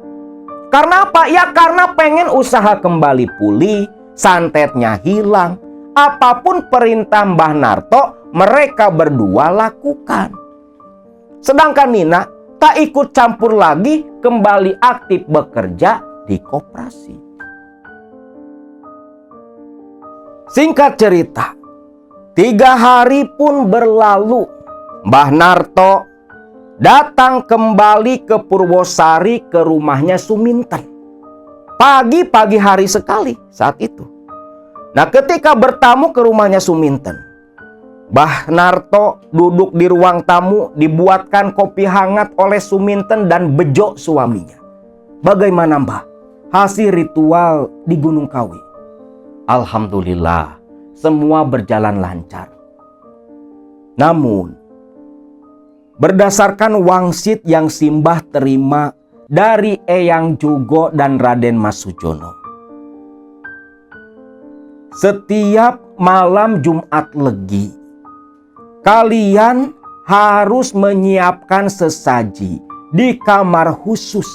S1: Karena apa? Ya karena pengen usaha kembali pulih, santetnya hilang. Apapun perintah Mbah Narto, mereka berdua lakukan. Sedangkan Nina tak ikut campur lagi, kembali aktif bekerja di koperasi. Singkat cerita, 3 hari pun berlalu. Mbah Narto datang kembali ke Purwosari, ke rumahnya Suminten. Pagi hari sekali saat itu. Nah, ketika bertamu ke rumahnya Suminten, Mbah Narto duduk di ruang tamu, dibuatkan kopi hangat oleh Suminten dan Bejo suaminya. Bagaimana Mbah hasil ritual di Gunung Kawi? Alhamdulillah, semua berjalan lancar. Namun, berdasarkan wangsit yang Simbah terima dari Eyang Jugo dan Raden Mas Sujono, setiap malam Jumat Legi, kalian harus menyiapkan sesaji di kamar khusus.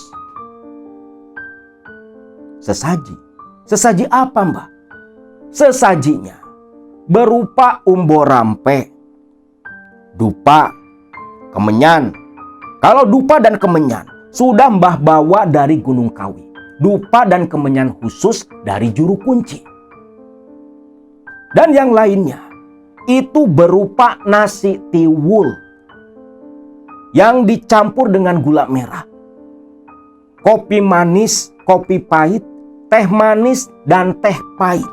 S1: Sesaji apa Mbah? Sesajinya berupa umbo rampe, dupa, kemenyan. Kalau dupa dan kemenyan sudah Mbah bawa dari Gunung Kawi. Dupa dan kemenyan khusus dari Juru Kunci. Dan yang lainnya itu berupa nasi tiwul yang dicampur dengan gula merah, kopi manis, kopi pahit, teh manis, dan teh pahit.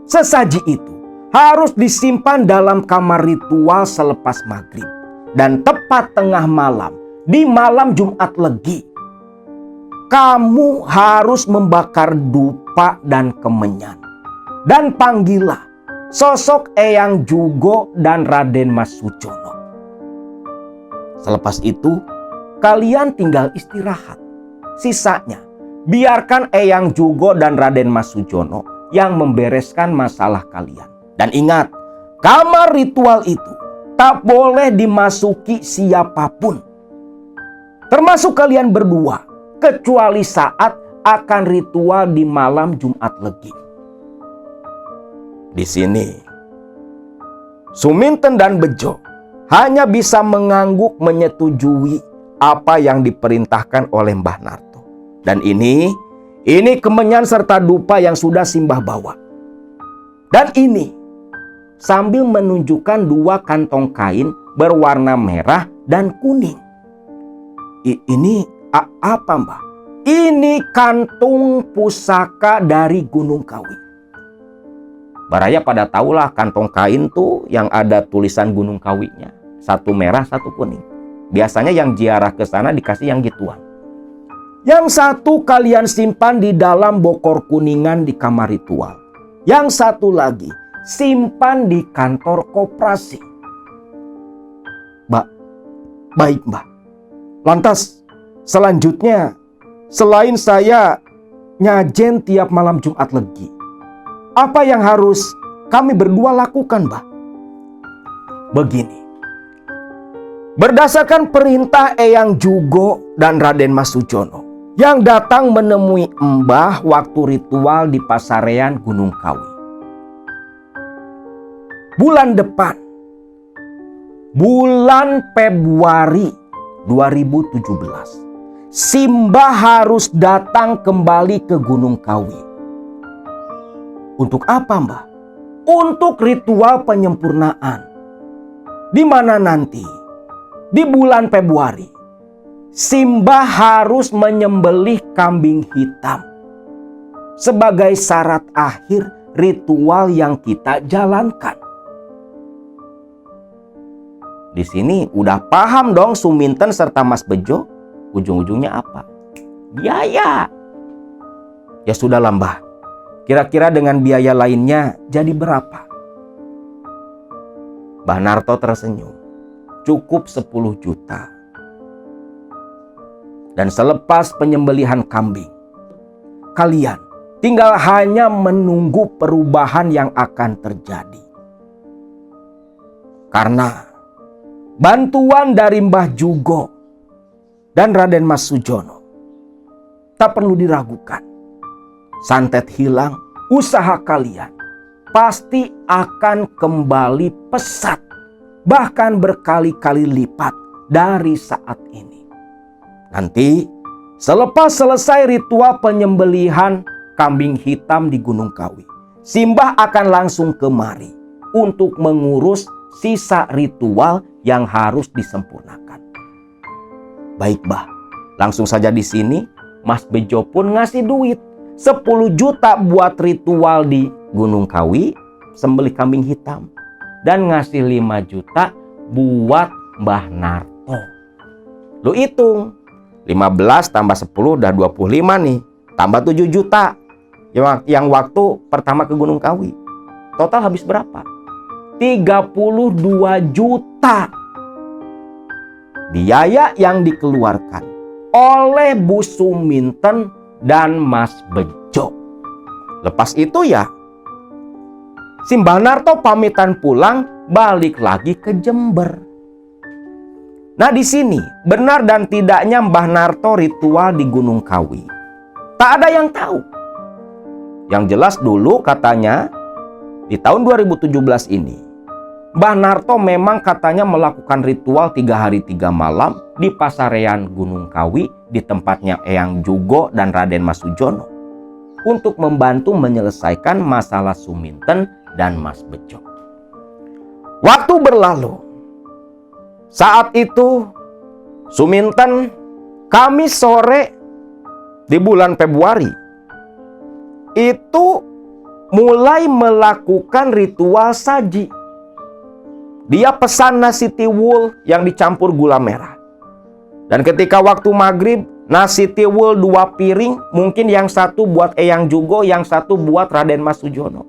S1: Sesaji itu harus disimpan dalam kamar ritual selepas maghrib. Dan tepat tengah malam, di malam Jumat Legi, kamu harus membakar dupa dan kemenyan. Dan panggillah sosok Eyang Jugo dan Raden Mas Sujono. Selepas itu, kalian tinggal istirahat. Sisanya, biarkan Eyang Jugo dan Raden Mas Sujono yang membereskan masalah kalian. Dan ingat, kamar ritual itu tak boleh dimasuki siapapun, termasuk kalian berdua, kecuali saat akan ritual di malam Jumat Legi. Di sini, Suminten dan Bejo hanya bisa mengangguk menyetujui apa yang diperintahkan oleh Mbah Narto. Dan ini kemenyan serta dupa yang sudah Simbah bawa. Dan ini sambil menunjukkan 2 kantong kain berwarna merah dan kuning. Ini apa Mbah? Ini kantung pusaka dari Gunung Kawi. Baraya pada tahulah kantong kain tuh yang ada tulisan Gunung Kawinya. 1 merah, 1 kuning. Biasanya yang ziarah ke sana dikasih yang gituan. Yang 1 kalian simpan di dalam bokor kuningan di kamar ritual. Yang 1 lagi simpan di kantor koperasi. Baik Mbah. Lantas selanjutnya, selain saya nyajen tiap malam Jumat Legi, apa yang harus kami berdua lakukan Mbah? Begini. Berdasarkan perintah Eyang Jugo dan Raden Mas Sujono yang datang menemui Mbah waktu ritual di Pasarean Gunung Kawi. Bulan depan, bulan Februari 2017, Simbah harus datang kembali ke Gunung Kawi. Untuk apa Mbah? Untuk ritual penyempurnaan. Di mana nanti di bulan Februari Simbah harus menyembelih kambing hitam sebagai syarat akhir ritual yang kita jalankan. Di sini udah paham dong Suminten serta Mas Bejo ujung-ujungnya apa? Biaya. Ya sudah Mbah. Kira-kira dengan biaya lainnya jadi berapa? Mbah Narto tersenyum. Cukup 10 juta. Dan selepas penyembelihan kambing, kalian tinggal hanya menunggu perubahan yang akan terjadi. Karena bantuan dari Mbah Jugo dan Raden Mas Sujono tak perlu diragukan. Santet hilang, usaha kalian pasti akan kembali pesat, bahkan berkali-kali lipat dari saat ini. Nanti selepas selesai ritual penyembelihan kambing hitam di Gunung Kawi, Simbah akan langsung kemari untuk mengurus sisa ritual yang harus disempurnakan. Baik Mbah, langsung saja di sini Mas Bejo pun ngasih duit 10 juta buat ritual di Gunung Kawi, sembelih kambing hitam, dan ngasih 5 juta buat Mbah Narto. Lu hitung, 15 tambah 10 udah 25 nih, tambah 7 juta yang waktu pertama ke Gunung Kawi. Total habis berapa? 32 juta biaya yang dikeluarkan oleh Bu Suminten dan Mas Bejo. Lepas itu ya si Mbah Narto pamitan pulang, balik lagi ke Jember. Nah di sini benar dan tidaknya Mbah Narto ritual di Gunung Kawi, tak ada yang tahu. Yang jelas dulu katanya di tahun 2017 ini Mbah Narto memang katanya melakukan ritual 3 hari 3 malam di Pasarean Gunung Kawi di tempatnya Eyang Jugo dan Raden Mas Sujono untuk membantu menyelesaikan masalah Suminten dan Mas Bejo. Waktu berlalu. Saat itu Suminten Kamis sore di bulan Februari itu mulai melakukan ritual saji. Dia pesan nasi tiwul yang dicampur gula merah. Dan ketika waktu maghrib, nasi tiwul 2 piring, mungkin yang satu buat Eyang Jugo, yang satu buat Raden Mas Sujono.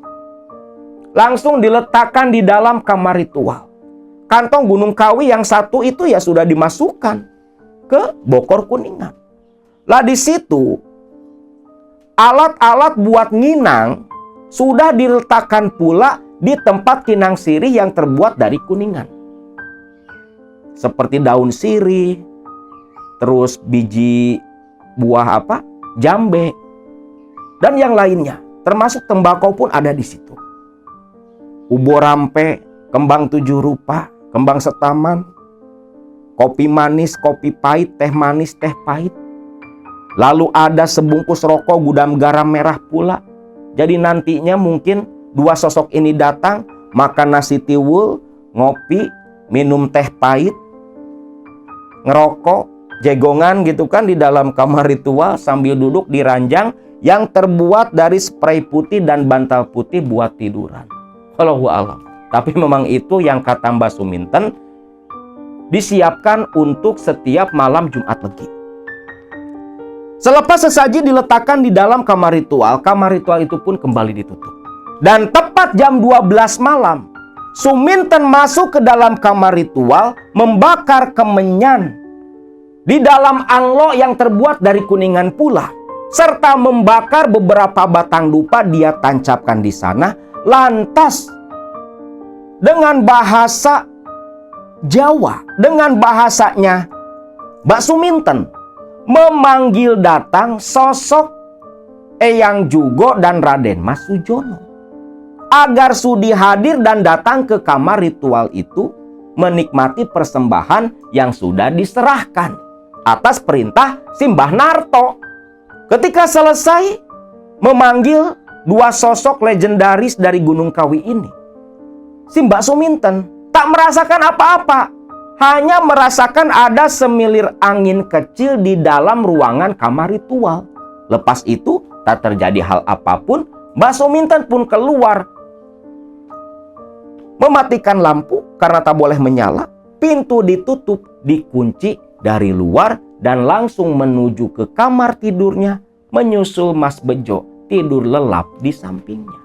S1: Langsung diletakkan di dalam kamar ritual. Kantong Gunung Kawi yang satu itu ya sudah dimasukkan ke Bokor Kuningan. Lah di situ alat-alat buat nginang sudah diletakkan pula di tempat kinang sirih yang terbuat dari kuningan. Seperti daun sirih, terus biji buah jambe, dan yang lainnya. Termasuk tembakau pun ada di situ. Ubo rampe, kembang 7 rupa, kembang setaman, kopi manis, kopi pahit, teh manis, teh pahit. Lalu ada sebungkus rokok gudam garam merah pula. Jadi nantinya mungkin 2 sosok ini datang, makan nasi tiwul, ngopi, minum teh pahit, ngerokok, jegongan gitu kan di dalam kamar ritual sambil duduk di ranjang yang terbuat dari spray putih dan bantal putih buat tiduran. Wallahu a'lam. Tapi memang itu yang kata Mbah Suminten disiapkan untuk setiap malam Jumat Legi. Selepas sesaji diletakkan di dalam kamar ritual itu pun kembali ditutup. Dan tepat jam 12 malam, Suminten masuk ke dalam kamar ritual, membakar kemenyan di dalam anglo yang terbuat dari kuningan pula, serta membakar beberapa batang dupa dia tancapkan di sana. Lantas dengan bahasa Jawa, dengan bahasanya Mbak Suminten memanggil datang sosok Eyang Jugo dan Raden Mas Sujono agar sudi hadir dan datang ke kamar ritual itu menikmati persembahan yang sudah diserahkan atas perintah si Mbah Narto. Ketika selesai memanggil 2 sosok legendaris dari Gunung Kawi ini, si Mbak Suminten tak merasakan apa-apa, hanya merasakan ada semilir angin kecil di dalam ruangan kamar ritual. Lepas itu, tak terjadi hal apapun. Mbak Suminten pun keluar, mematikan lampu karena tak boleh menyala. Pintu ditutup, dikunci dari luar, dan langsung menuju ke kamar tidurnya, menyusul Mas Bejo tidur lelap di sampingnya.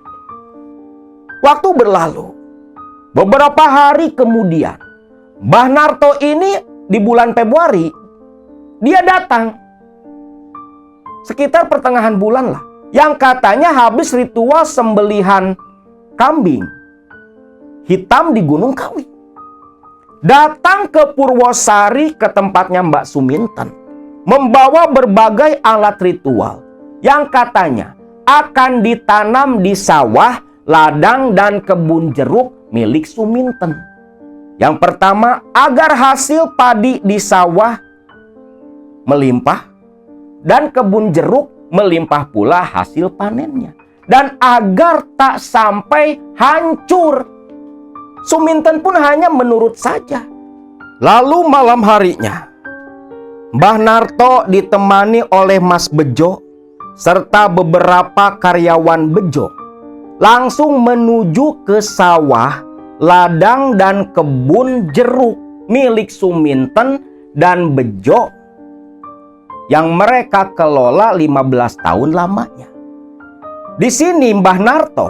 S1: Waktu berlalu. Beberapa hari kemudian, Mbah Narto ini di bulan Februari, dia datang. Sekitar pertengahan bulan lah. Yang katanya habis ritual sembelihan kambing hitam di Gunung Kawi. Datang ke Purwosari, ke tempatnya Mbak Suminten, membawa berbagai alat ritual yang katanya akan ditanam di sawah, ladang, dan kebun jeruk milik Suminten. Yang pertama, agar hasil padi di sawah melimpah dan kebun jeruk melimpah pula hasil panennya, dan agar tak sampai hancur. Suminten pun hanya menurut saja. Lalu malam harinya, Mbah Narto ditemani oleh Mas Bejo serta beberapa karyawan Bejo langsung menuju ke sawah, ladang, dan kebun jeruk milik Suminten dan Bejo yang mereka kelola 15 tahun lamanya. Di sini Mbah Narto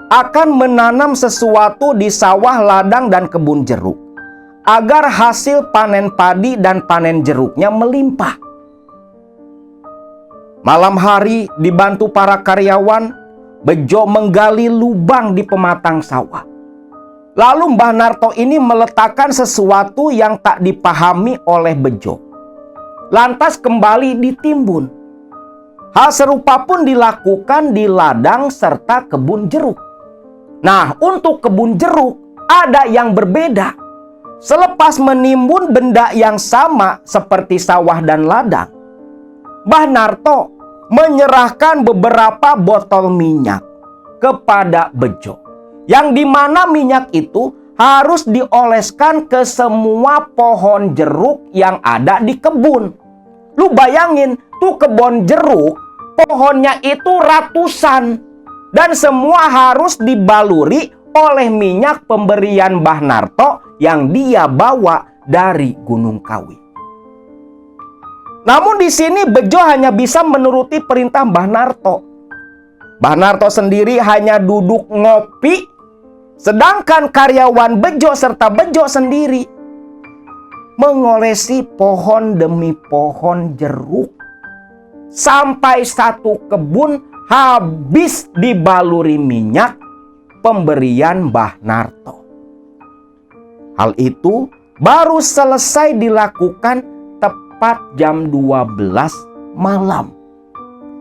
S1: akan menanam sesuatu di sawah, ladang, dan kebun jeruk agar hasil panen padi dan panen jeruknya melimpah. Malam hari dibantu para karyawan, Bejo menggali lubang di pematang sawah. Lalu Mbah Narto ini meletakkan sesuatu yang tak dipahami oleh Bejo. Lantas kembali ditimbun. Hal serupa pun dilakukan di ladang serta kebun jeruk. Nah, untuk kebun jeruk ada yang berbeda. Selepas menimbun benda yang sama seperti sawah dan ladang, Mbah Narto menyerahkan beberapa botol minyak kepada Bejo, yang dimana minyak itu harus dioleskan ke semua pohon jeruk yang ada di kebun. Lu bayangin, tuh kebun jeruk, pohonnya itu ratusan. Dan semua harus dibaluri oleh minyak pemberian Mbah Narto yang dia bawa dari Gunung Kawi. Namun di sini Bejo hanya bisa menuruti perintah Mbah Narto. Mbah Narto sendiri hanya duduk ngopi, sedangkan karyawan Bejo serta Bejo sendiri mengolesi pohon demi pohon jeruk sampai satu kebun habis dibaluri minyak pemberian Mbah Narto. Hal itu baru selesai dilakukan tepat jam 12 malam.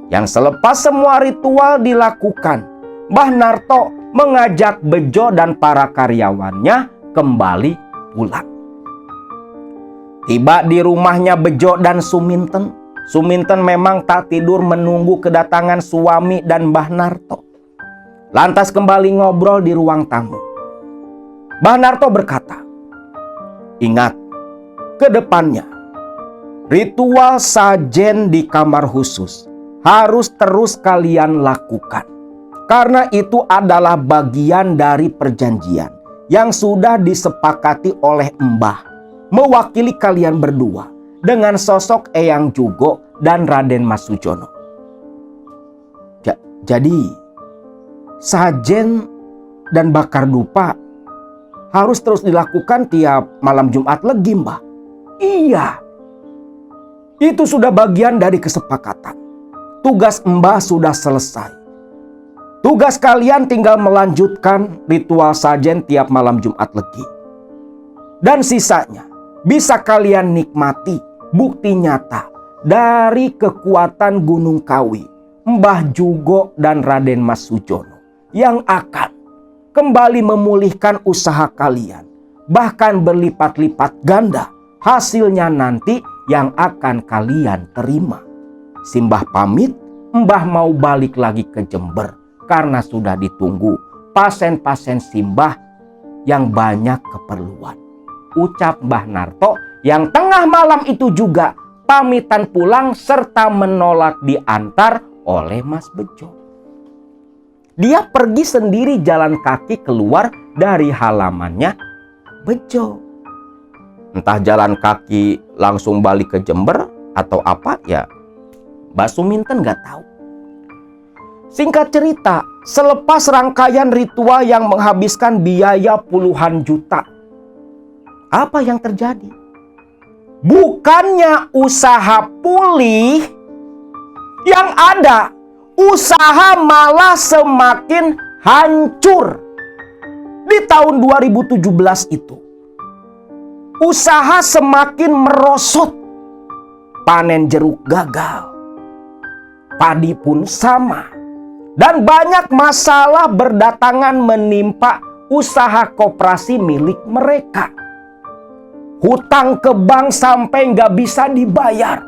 S1: Yang selepas semua ritual dilakukan, Mbah Narto mengajak Bejo dan para karyawannya kembali pulang. Tiba di rumahnya Bejo dan Suminten. Suminten memang tak tidur menunggu kedatangan suami dan Mbah Narto. Lantas kembali ngobrol di ruang tamu. Mbah Narto berkata, "Ingat, ke depannya ritual sajen di kamar khusus harus terus kalian lakukan. Karena itu adalah bagian dari perjanjian yang sudah disepakati oleh Mbah mewakili kalian berdua dengan sosok Eyang Jugo dan Raden Mas Sujono. Jadi sajen dan bakar dupa harus terus dilakukan tiap malam Jumat Legi, Mbah." "Iya, itu sudah bagian dari kesepakatan. Tugas Mbah sudah selesai. Tugas kalian tinggal melanjutkan ritual sajen tiap malam Jumat Legi. Dan sisanya bisa kalian nikmati bukti nyata dari kekuatan Gunung Kawi, Mbah Jugo dan Raden Mas Sujono yang akan kembali memulihkan usaha kalian, bahkan berlipat-lipat ganda hasilnya nanti yang akan kalian terima. Simbah pamit, Mbah mau balik lagi ke Jember karena sudah ditunggu pasien-pasien Simbah yang banyak keperluan." ucap Mbah Narto yang tengah malam itu juga pamitan pulang serta menolak diantar oleh Mas Bejo. Dia pergi sendiri jalan kaki keluar dari halamannya Bejo. Entah jalan kaki langsung balik ke Jember atau apa ya, Mbak Suminten nggak tahu. Singkat cerita, selepas rangkaian ritual yang menghabiskan biaya puluhan juta, apa yang terjadi? Bukannya usaha pulih, yang ada usaha malah semakin hancur. Di tahun 2017 itu, usaha semakin merosot. Panen jeruk gagal, padi pun sama. Dan banyak masalah berdatangan menimpa usaha koperasi milik mereka. Hutang ke bank sampai nggak bisa dibayar.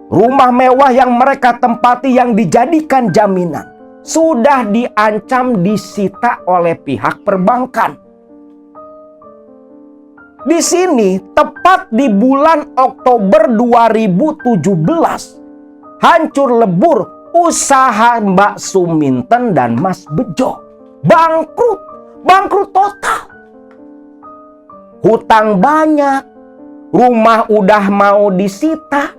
S1: Rumah mewah yang mereka tempati yang dijadikan jaminan sudah diancam disita oleh pihak perbankan. Di sini tepat di bulan Oktober 2017 hancur lebur usaha Mbak Suminten dan Mas Bejo. Bangkrut total. Hutang banyak, rumah udah mau disita.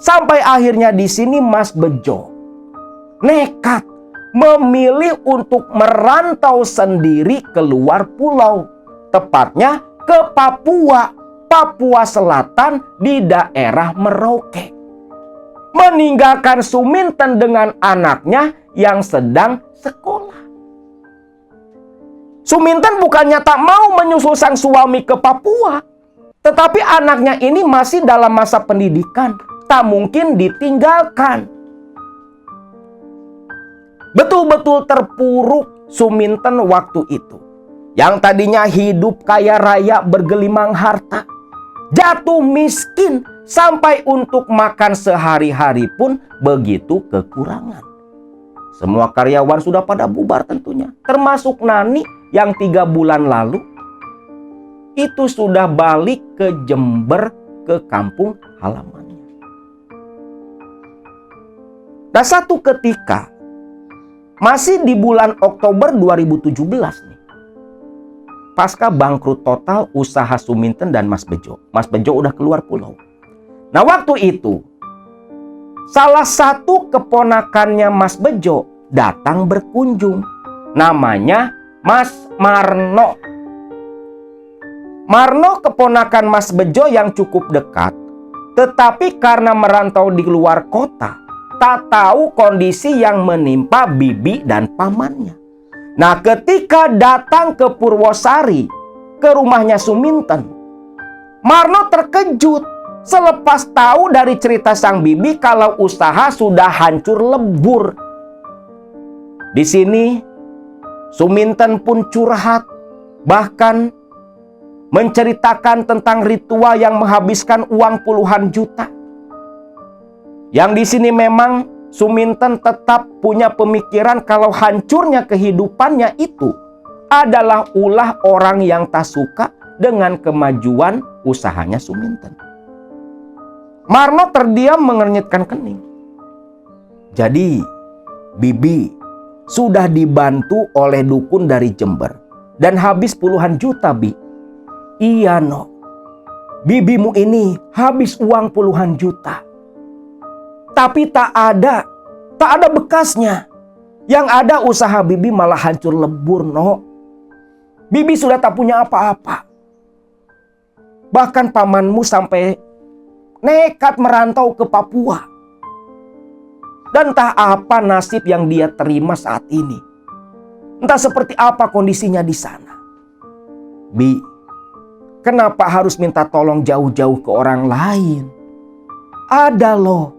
S1: Sampai akhirnya di sini Mas Bejo nekat memilih untuk merantau sendiri keluar pulau. Tepatnya ke Papua Selatan di daerah Merauke. Meninggalkan Suminten dengan anaknya yang sedang sekolah. Suminten bukannya tak mau menyusul sang suami ke Papua, tetapi anaknya ini masih dalam masa pendidikan, tak mungkin ditinggalkan. Betul-betul terpuruk Suminten waktu itu. Yang tadinya hidup kaya raya bergelimang harta, jatuh miskin sampai untuk makan sehari-hari pun begitu kekurangan. Semua karyawan sudah pada bubar tentunya, termasuk Nani yang 3 bulan lalu itu sudah balik ke Jember, ke kampung halamannya. Nah, satu ketika masih di bulan Oktober 2017 nih, pasca bangkrut total usaha Suminten dan Mas Bejo. Mas Bejo udah keluar pulau. Nah, waktu itu salah satu keponakannya Mas Bejo datang berkunjung. Namanya Mas Marno. Marno keponakan Mas Bejo yang cukup dekat, tetapi karena merantau di luar kota, tak tahu kondisi yang menimpa bibi dan pamannya. Nah, ketika datang ke Purwosari, ke rumahnya Suminten, Marno terkejut selepas tahu dari cerita sang bibi kalau usaha sudah hancur lebur. Di sini Suminten pun curhat, bahkan menceritakan tentang ritual yang menghabiskan uang puluhan juta. Yang di sini memang Suminten tetap punya pemikiran kalau hancurnya kehidupannya itu adalah ulah orang yang tak suka dengan kemajuan usahanya Suminten. Marno terdiam mengernyitkan kening. Jadi, bibi sudah dibantu oleh dukun dari Jember dan habis puluhan juta, Bi. Iya, no. Bibimu ini habis uang puluhan juta. Tapi tak ada bekasnya. Yang ada usaha bibi malah hancur lebur, no. Bibi sudah tak punya apa-apa. Bahkan pamanmu sampai nekat merantau ke Papua. Dan entah apa nasib yang dia terima saat ini. Entah seperti apa kondisinya di sana. Bi, kenapa harus minta tolong jauh-jauh ke orang lain? Ada loh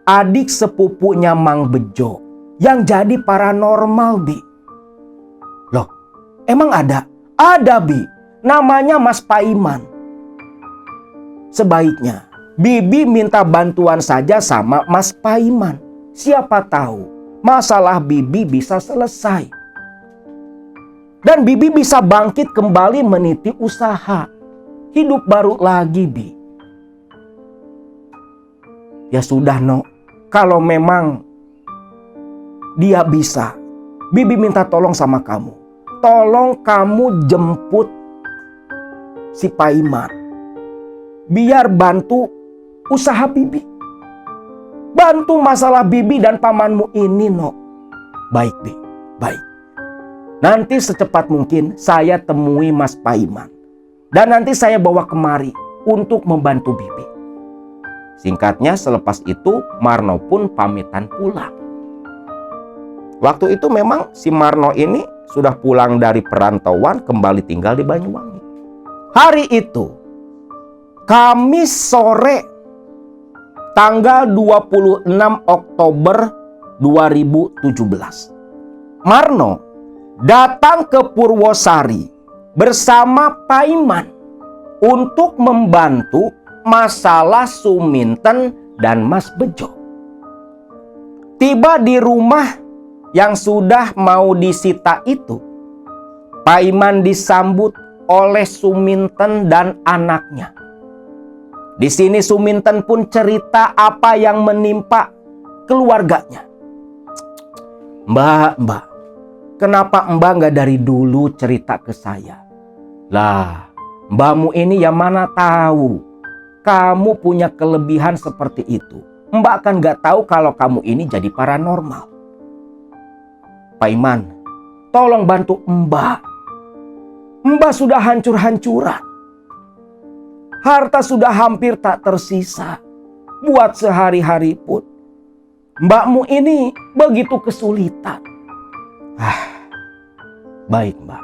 S1: adik sepupunya Mang Bejo yang jadi paranormal, Bi. Loh, emang ada? Ada, Bi. Namanya Mas Paiman. Sebaiknya bibi minta bantuan saja sama Mas Paiman. Siapa tahu masalah bibi bisa selesai. Dan bibi bisa bangkit kembali meniti usaha. hidup baru lagi, Bi. Ya sudah, No. Kalau memang dia bisa, Bibi minta tolong sama kamu. Tolong kamu jemput si Paiman. Biar bantu usaha Bibi. Bantu masalah Bibi dan pamanmu ini, No. Baik, Bi. Baik. Nanti secepat mungkin saya temui Mas Paiman. Dan nanti saya bawa kemari untuk membantu Bibi. Singkatnya, selepas itu Marno pun pamitan pulang. Waktu itu memang si Marno ini sudah pulang dari perantauan, kembali tinggal di Banyuwangi. Hari itu, Kamis sore, tanggal 26 Oktober 2017. Marno datang ke Purwosari bersama Paiman untuk membantu masalah Suminten dan Mas Bejo. Tiba di rumah yang sudah mau disita itu, Paiman disambut oleh Suminten dan anaknya. Di sini Suminten pun cerita apa yang menimpa keluarganya. Mbak, kenapa Mbak nggak dari dulu cerita ke saya? Lah, Mbakmu ini yang mana tahu kamu punya kelebihan seperti itu. Mbak kan gak tahu kalau kamu ini jadi paranormal. Paiman, tolong bantu Mbak. Mbak sudah hancur-hancuran. Harta sudah hampir tak tersisa. Buat sehari-hari pun. Mbakmu ini begitu kesulitan. Baik, Mbak.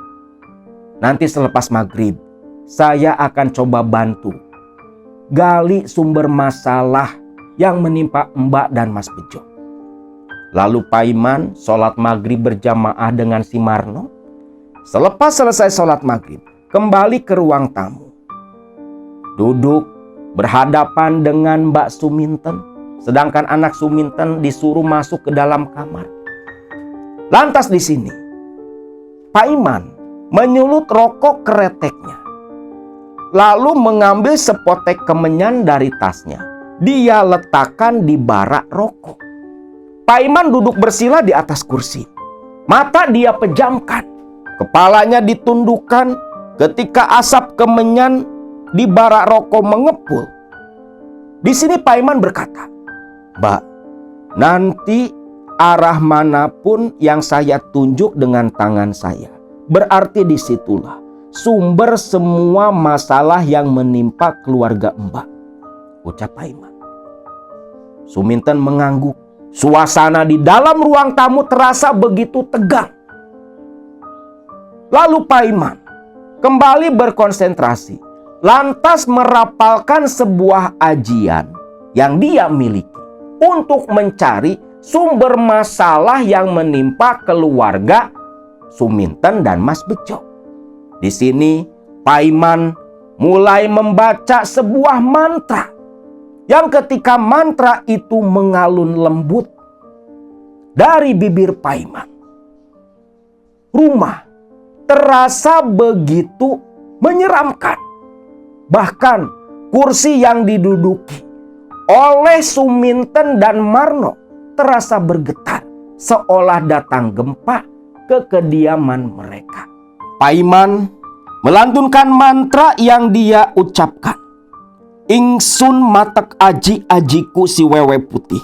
S1: Nanti selepas maghrib, saya akan coba bantu gali sumber masalah yang menimpa Mbak dan Mas Bejo. Lalu Paiman sholat maghrib berjamaah dengan si Marno. Selepas selesai sholat maghrib, kembali ke ruang tamu. Duduk berhadapan dengan Mbak Suminten, sedangkan anak Suminten disuruh masuk ke dalam kamar. Lantas di sini, Paiman menyulut rokok kreteknya. Lalu mengambil sepotek kemenyan dari tasnya. Dia letakkan di barak rokok. Paiman duduk bersila di atas kursi. Mata dia pejamkan. Kepalanya ditundukkan ketika asap kemenyan di barak rokok mengepul. Di sini Paiman berkata, Mbak, nanti arah manapun yang saya tunjuk dengan tangan saya, berarti disitulah sumber semua masalah yang menimpa keluarga Mbak, ucap Paiman. Suminten mengangguk. Suasana di dalam ruang tamu terasa begitu tegang. Lalu Paiman kembali berkonsentrasi, lantas merapalkan sebuah ajian yang dia miliki untuk mencari sumber masalah yang menimpa keluarga Suminten dan Mas Bejo. Di sini Paiman mulai membaca sebuah mantra yang ketika mantra itu mengalun lembut dari bibir Paiman, rumah terasa begitu menyeramkan. Bahkan kursi yang diduduki oleh Suminten dan Marno terasa bergetar seolah datang gempa ke kediaman mereka. Paiman melantunkan mantra yang dia ucapkan. Ingsun matek aji ajiku si wewe putih.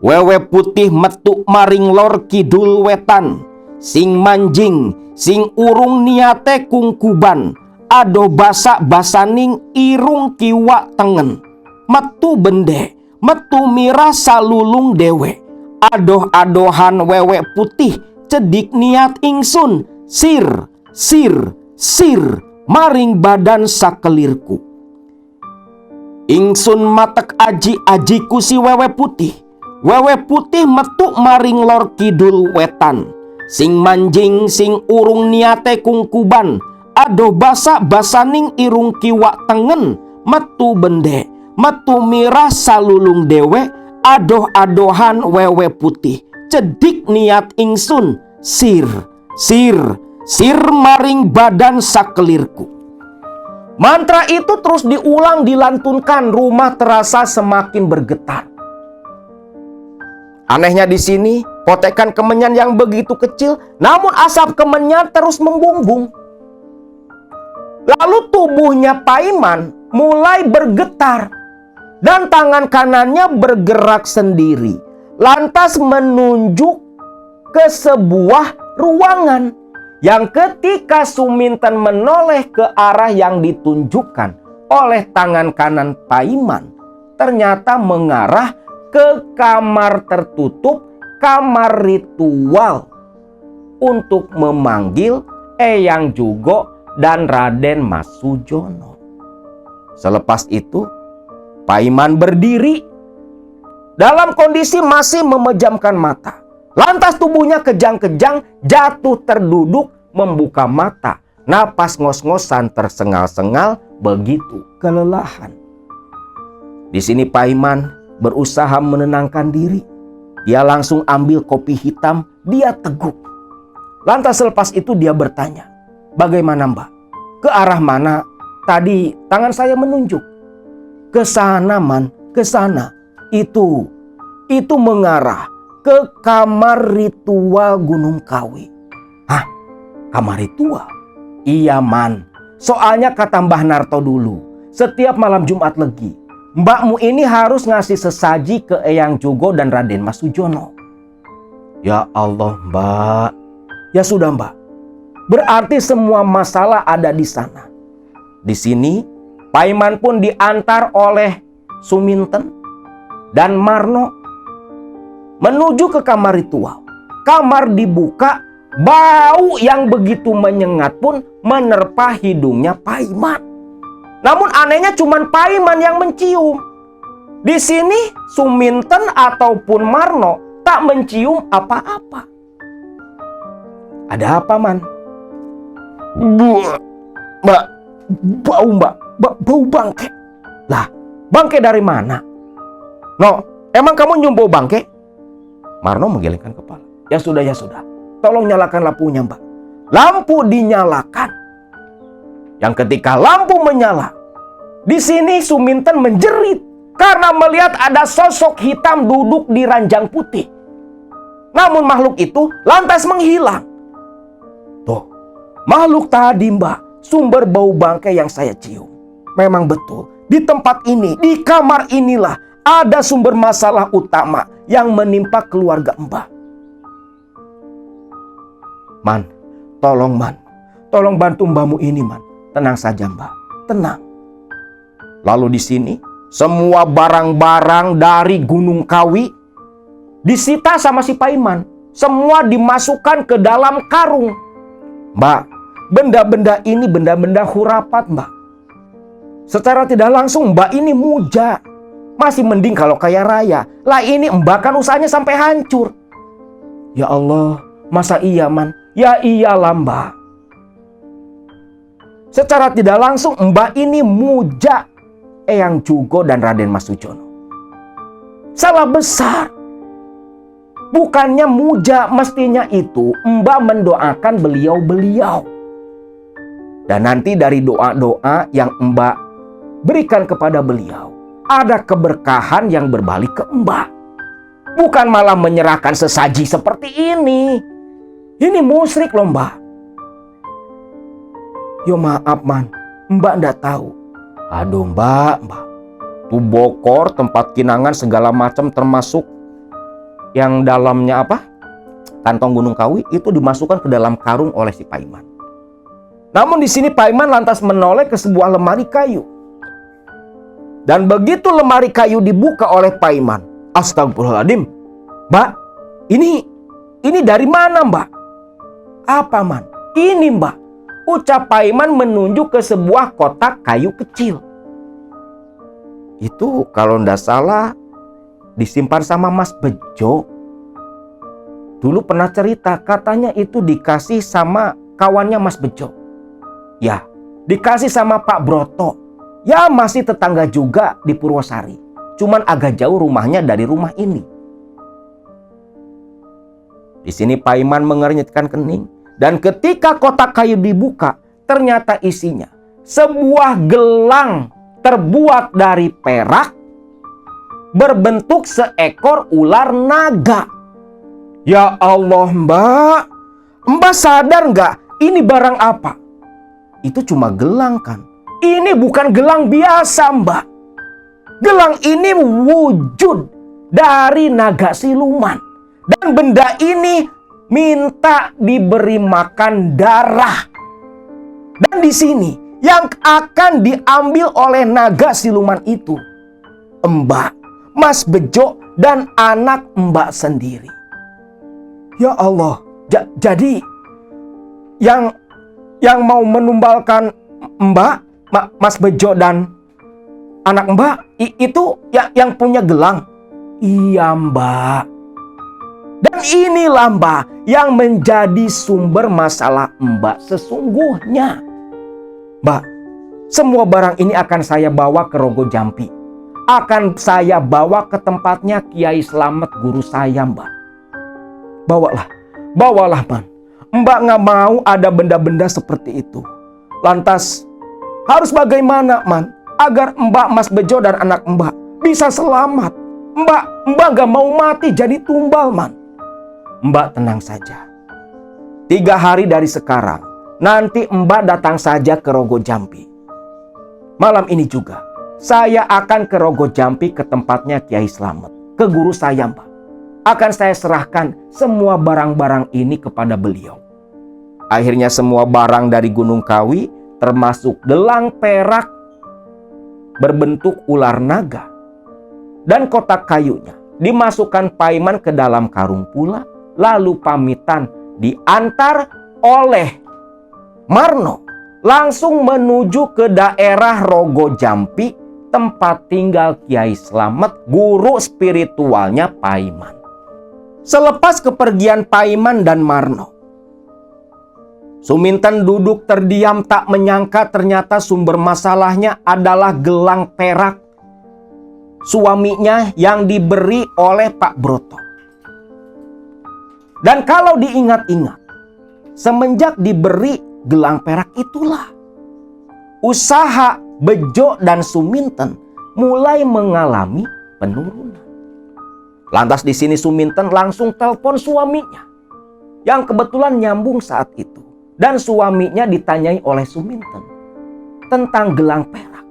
S1: Wewe putih metu maring lor kidul wetan. Sing manjing, sing urung niate kungkuban. Ado basak basaning irung kiwa tengen. Metu bende, metu mira salulung dewe. Adoh-adohan wewe putih cedik niat ingsun. Sir, sir, sir maring badan sakelirku. Ingsun matek aji ajiku si wewe putih. Wewe putih metu maring lor kidul wetan. Sing manjing sing urung niate kungkuban. Adoh basak basaning irung kiwa tengen. Metu bende, metu mirah salulung dewe. Adoh-adohan wewe putih cedik niat ingsun. Sir, sir, sir maring badan sakelirku. Mantra itu terus diulang, dilantunkan, rumah terasa semakin bergetar. Anehnya di sini, potekan kemenyan yang begitu kecil, namun asap kemenyan terus membumbung. Lalu tubuhnya Paiman mulai bergetar dan tangan kanannya bergerak sendiri, lantas menunjuk ke sebuah ruangan yang ketika Suminten menoleh ke arah yang ditunjukkan oleh tangan kanan Paiman, ternyata mengarah ke kamar tertutup, kamar ritual untuk memanggil Eyang Jugo dan Raden Mas Sujono. Selepas itu, Paiman berdiri dalam kondisi masih memejamkan mata. Lantas tubuhnya kejang-kejang, jatuh terduduk, membuka mata. Napas ngos-ngosan tersengal-sengal, begitu kelelahan. Di sini Paiman berusaha menenangkan diri. Dia langsung ambil kopi hitam, dia teguk. Lantas selepas itu dia bertanya, "Bagaimana Mbak? Ke arah mana tadi tangan saya menunjuk?" "Ke sana Man, ke sana. Itu mengarah ke kamar ritual Gunung Kawi." "Hah? Kamar ritual?" "Iya Man. Soalnya kata Mbah Narto dulu, setiap malam Jumat Legi, mbakmu ini harus ngasih sesaji ke Eyang Jugo dan Raden Mas Sujono." "Ya Allah Mbak." "Ya sudah Mbak. Berarti semua masalah ada di sana." Di sini Paiman pun diantar oleh Suminten dan Marno menuju ke kamar ritual. Kamar dibuka, bau yang begitu menyengat pun menerpa hidungnya Paiman. Namun anehnya cuma Paiman yang mencium. Di sini Suminten ataupun Marno tak mencium apa-apa. "Ada apa Man?" Mbak, bau Mbak, bau bangke." "Lah, bangke dari mana?" "No, emang kamu nyium bau bangke?" Marno menggelengkan kepala. Ya sudah, tolong nyalakan lampunya Mbak." Lampu dinyalakan. Yang ketika lampu menyala, di sini Suminten menjerit karena melihat ada sosok hitam duduk di ranjang putih. Namun makhluk itu lantas menghilang. "Tuh, makhluk tadi Mbak, sumber bau bangkai yang saya cium. Memang betul, di tempat ini, di kamar inilah ada sumber masalah utama yang menimpa keluarga Mbak." "Man, tolong Man, tolong bantu mbahmu ini Man." "Tenang saja Mbak, tenang." Lalu di sini semua barang-barang dari Gunung Kawi disita sama si Paiman. Semua dimasukkan ke dalam karung. "Mbak, benda-benda ini benda-benda hurapat Mbak. Secara tidak langsung Mbak ini muja. Masih mending kalau kaya raya. Lah ini Mbak kan usahanya sampai hancur." "Ya Allah, masa iya Man?" "Ya iyalah Mbak. Secara tidak langsung Mbak ini muja Eyang Jugo dan Raden Mas Sujono. Salah besar. Bukannya muja, mestinya itu Mbak mendoakan beliau-beliau. Dan nanti dari doa-doa yang Mbak berikan kepada beliau, ada keberkahan yang berbalik ke Mbak. Bukan malah menyerahkan sesaji seperti ini. Ini musyrik loh Mbak." "Yo maaf Man, Mbak ndak tahu." "Aduh Mbak, tuh bokor, tempat kinangan segala macam termasuk yang dalamnya kantong Gunung Kawi itu dimasukkan ke dalam karung oleh si Paiman." Namun di sini Paiman lantas menoleh ke sebuah lemari kayu. Dan begitu lemari kayu dibuka oleh Paiman, astagfirullahaladzim, "Mbak, ini dari mana Mbak?" "Apa Man?" "Ini Mbak." Ucap Paiman menunjuk ke sebuah kotak kayu kecil. Itu kalau ndak salah disimpan sama Mas Bejo. Dulu pernah cerita katanya itu dikasih sama kawannya Mas Bejo. Ya, dikasih sama Pak Broto. Ya masih tetangga juga di Purwosari. Cuman agak jauh rumahnya dari rumah ini. Di sini Paiman mengernyitkan kening. Dan ketika kotak kayu dibuka, ternyata isinya sebuah gelang terbuat dari perak berbentuk seekor ular naga. Ya Allah, Mbak. Mbak sadar nggak ini barang apa? Itu cuma gelang kan? Ini bukan gelang biasa, Mbak. Gelang ini wujud dari naga siluman. Dan benda ini minta diberi makan darah. Dan di sini yang akan diambil oleh naga siluman itu Mbak, Mas Bejo, dan anak Mbak sendiri. Ya Allah, jadi yang mau menumbalkan Mbak, Mas Bejo, dan anak Mbak itu yang punya gelang. Iya, Mbak. Dan inilah, Mbak, yang menjadi sumber masalah Mbak sesungguhnya. Mbak, semua barang ini akan saya bawa ke Rogo Jampi. Akan saya bawa ke tempatnya Kiai Slamet, guru saya, Mbak. Bawalah, Man. Mbak nggak mau ada benda-benda seperti itu. Lantas, harus bagaimana, Man? Agar Mbak, Mas Bejo, dan anak Mbak bisa selamat. Mbak nggak mau mati jadi tumbal, Man. Mbak tenang saja. 3 hari dari sekarang, nanti Mbak datang saja ke Rogo Jampi. Malam ini juga, saya akan ke Rogo Jampi ke tempatnya Kiai Slamet, ke guru saya, Mbak. Akan saya serahkan semua barang-barang ini kepada beliau. Akhirnya semua barang dari Gunung Kawi, termasuk gelang perak berbentuk ular naga dan kotak kayunya, dimasukkan Paiman ke dalam karung pula, lalu pamitan diantar oleh Marno langsung menuju ke daerah Rogo Jampi, tempat tinggal Kiai Slamet, guru spiritualnya Paiman. Selepas kepergian Paiman dan Marno, Suminten duduk terdiam tak menyangka ternyata sumber masalahnya adalah gelang perak suaminya yang diberi oleh Pak Broto. Dan kalau diingat-ingat, semenjak diberi gelang perak itulah usaha Bejo dan Suminten mulai mengalami penurunan. Lantas di sini Suminten langsung telepon suaminya yang kebetulan nyambung saat itu. Dan suaminya ditanyai oleh Suminten tentang gelang perak.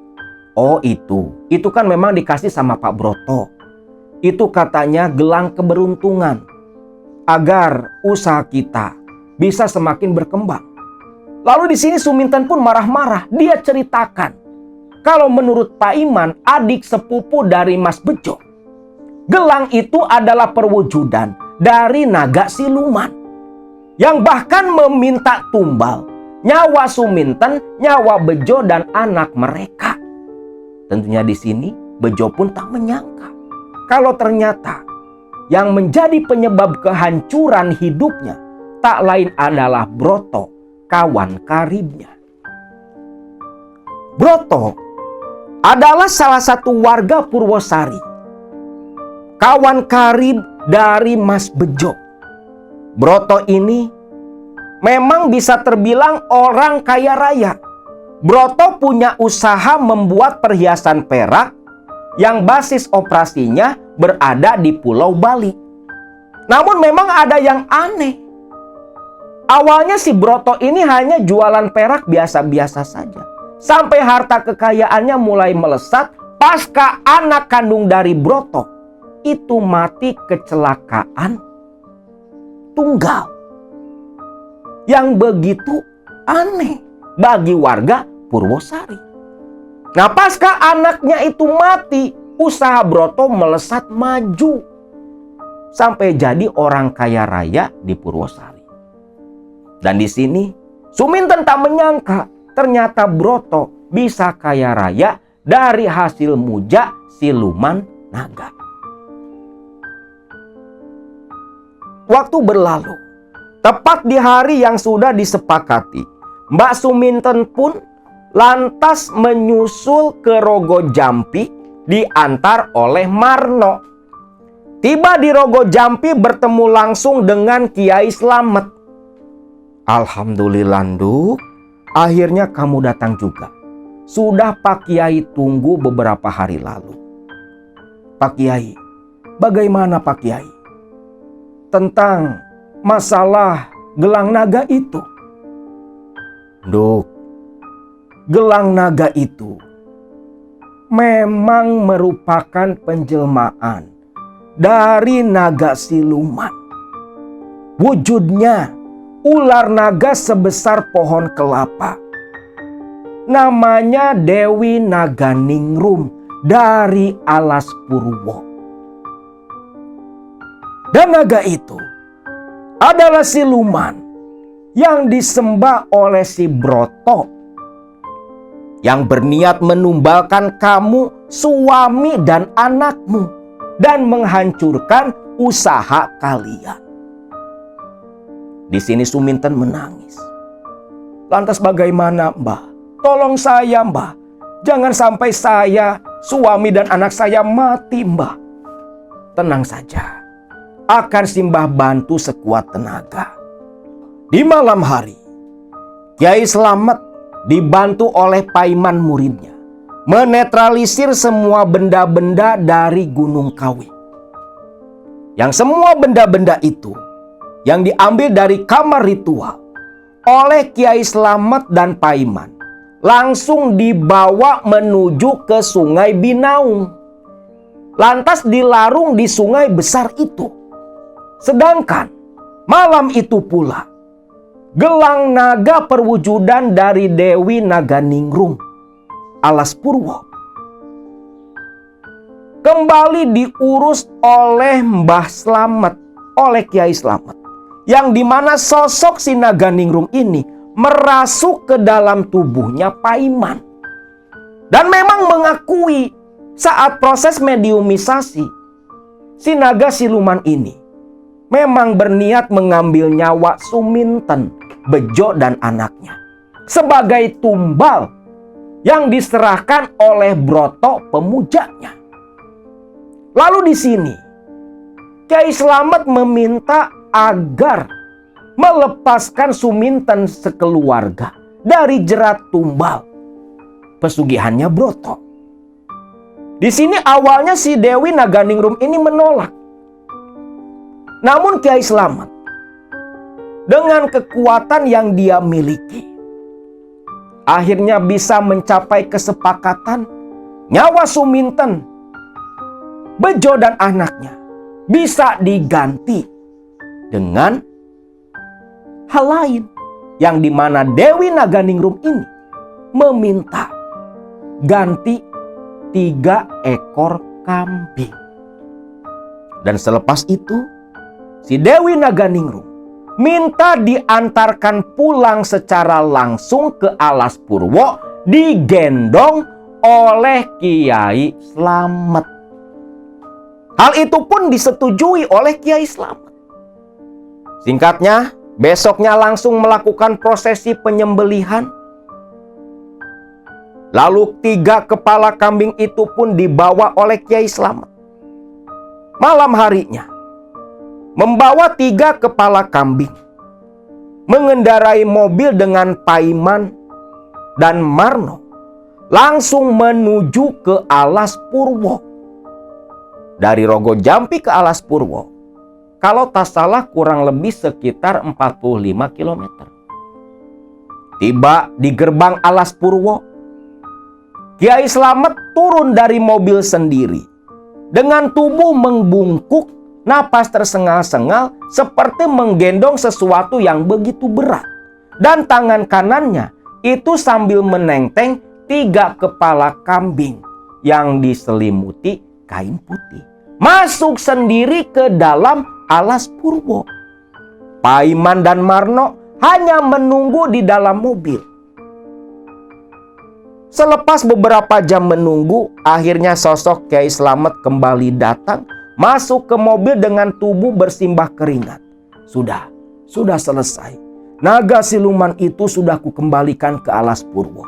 S1: Oh itu kan memang dikasih sama Pak Broto. Itu katanya gelang keberuntungan agar usaha kita bisa semakin berkembang. Lalu di sini Suminten pun marah-marah. Dia ceritakan kalau menurut Pak Iman, adik sepupu dari Mas Bejo, gelang itu adalah perwujudan dari naga siluman yang bahkan meminta tumbal nyawa Suminten, nyawa Bejo, dan anak mereka. Tentunya di sini Bejo pun tak menyangka kalau ternyata yang menjadi penyebab kehancuran hidupnya tak lain adalah Broto, kawan karibnya. Broto adalah salah satu warga Purwosari, kawan karib dari Mas Bejo. Broto ini memang bisa terbilang orang kaya raya. Broto punya usaha membuat perhiasan perak yang basis operasinya berada di Pulau Bali. Namun memang ada yang aneh. Awalnya si Broto ini hanya jualan perak biasa-biasa saja. Sampai harta kekayaannya mulai melesat pasca anak kandung dari Broto itu mati kecelakaan tunggal yang begitu aneh bagi warga Purwosari. Nah, pasca anaknya itu mati, usaha Broto melesat maju sampai jadi orang kaya raya di Purwosari. Dan di sini Suminten tak menyangka ternyata Broto bisa kaya raya dari hasil muja siluman naga. Waktu berlalu, tepat di hari yang sudah disepakati, Mbak Suminten pun lantas menyusul ke Rogo Jampi diantar oleh Marno. Tiba di Rogo Jampi bertemu langsung dengan Kiai Slamet. Alhamdulillah, Nduk, akhirnya kamu datang juga. sudah Pak Kiai tunggu beberapa hari lalu. Pak Kiai, bagaimana Pak Kiai tentang masalah gelang naga itu? Duk, gelang naga itu memang merupakan penjelmaan dari naga siluman. Wujudnya ular naga sebesar pohon kelapa. Namanya Dewi Naganingrum dari Alas Purwo. Dan naga itu adalah siluman yang disembah oleh si Broto, yang berniat menumbalkan kamu, suami dan anakmu, dan menghancurkan usaha kalian. Di sini Suminten menangis. Lantas bagaimana, Mbah? Tolong saya, Mbah. Jangan sampai saya, suami dan anak saya mati, Mbah. Tenang saja. Akan Simbah bantu sekuat tenaga. Di malam hari, Kiai Slamet dibantu oleh Paiman muridnya menetralisir semua benda-benda dari Gunung Kawi. Yang semua benda-benda itu yang diambil dari kamar ritual oleh Kiai Slamet dan Paiman langsung dibawa menuju ke Sungai Binaung. Lantas dilarung di sungai besar itu. Sedangkan malam itu pula gelang naga perwujudan dari Dewi Naganingrum Alas Purwo kembali diurus oleh Mbah Slamet, oleh Kiai Slamet, yang dimana sosok si Naganingrum ini merasuk ke dalam tubuhnya Paiman dan memang mengakui saat proses mediumisasi si naga siluman ini memang berniat mengambil nyawa Suminten, Bejo dan anaknya sebagai tumbal yang diserahkan oleh Broto pemujanya. Lalu di sini Kiai Slamet meminta agar melepaskan Suminten sekeluarga dari jerat tumbal pesugihannya Broto. Di sini awalnya si Dewi Naganingrum ini menolak. Namun Kiai Slamet dengan kekuatan yang dia miliki akhirnya bisa mencapai kesepakatan nyawa Suminten, Bejo dan anaknya bisa diganti dengan hal lain, yang dimana Dewi Naganingrum ini meminta ganti 3 ekor kambing. Dan selepas itu si Dewi Naganingrum minta diantarkan pulang secara langsung ke Alas Purwo, digendong oleh Kiai Slamet. Hal itu pun disetujui oleh Kiai Slamet. Singkatnya, besoknya langsung melakukan prosesi penyembelihan. Lalu 3 kepala kambing itu pun dibawa oleh Kiai Slamet. Malam harinya, membawa 3 kepala kambing, mengendarai mobil dengan Paiman dan Marno, langsung menuju ke Alas Purwo. Dari Rogo Jampi ke Alas Purwo, kalau tak salah kurang lebih sekitar 45 km. Tiba di gerbang Alas Purwo, Kiai Slamet turun dari mobil sendiri dengan tubuh membungkuk, napas tersengal-sengal seperti menggendong sesuatu yang begitu berat. Dan tangan kanannya itu sambil menenteng 3 kepala kambing yang diselimuti kain putih. Masuk sendiri ke dalam Alas Purwo. Paiman dan Marno hanya menunggu di dalam mobil. Selepas beberapa jam menunggu, akhirnya sosok Kiai Slamet kembali datang, masuk ke mobil dengan tubuh bersimbah keringat. Sudah selesai. Naga siluman itu sudah kukembalikan ke Alas Purwo.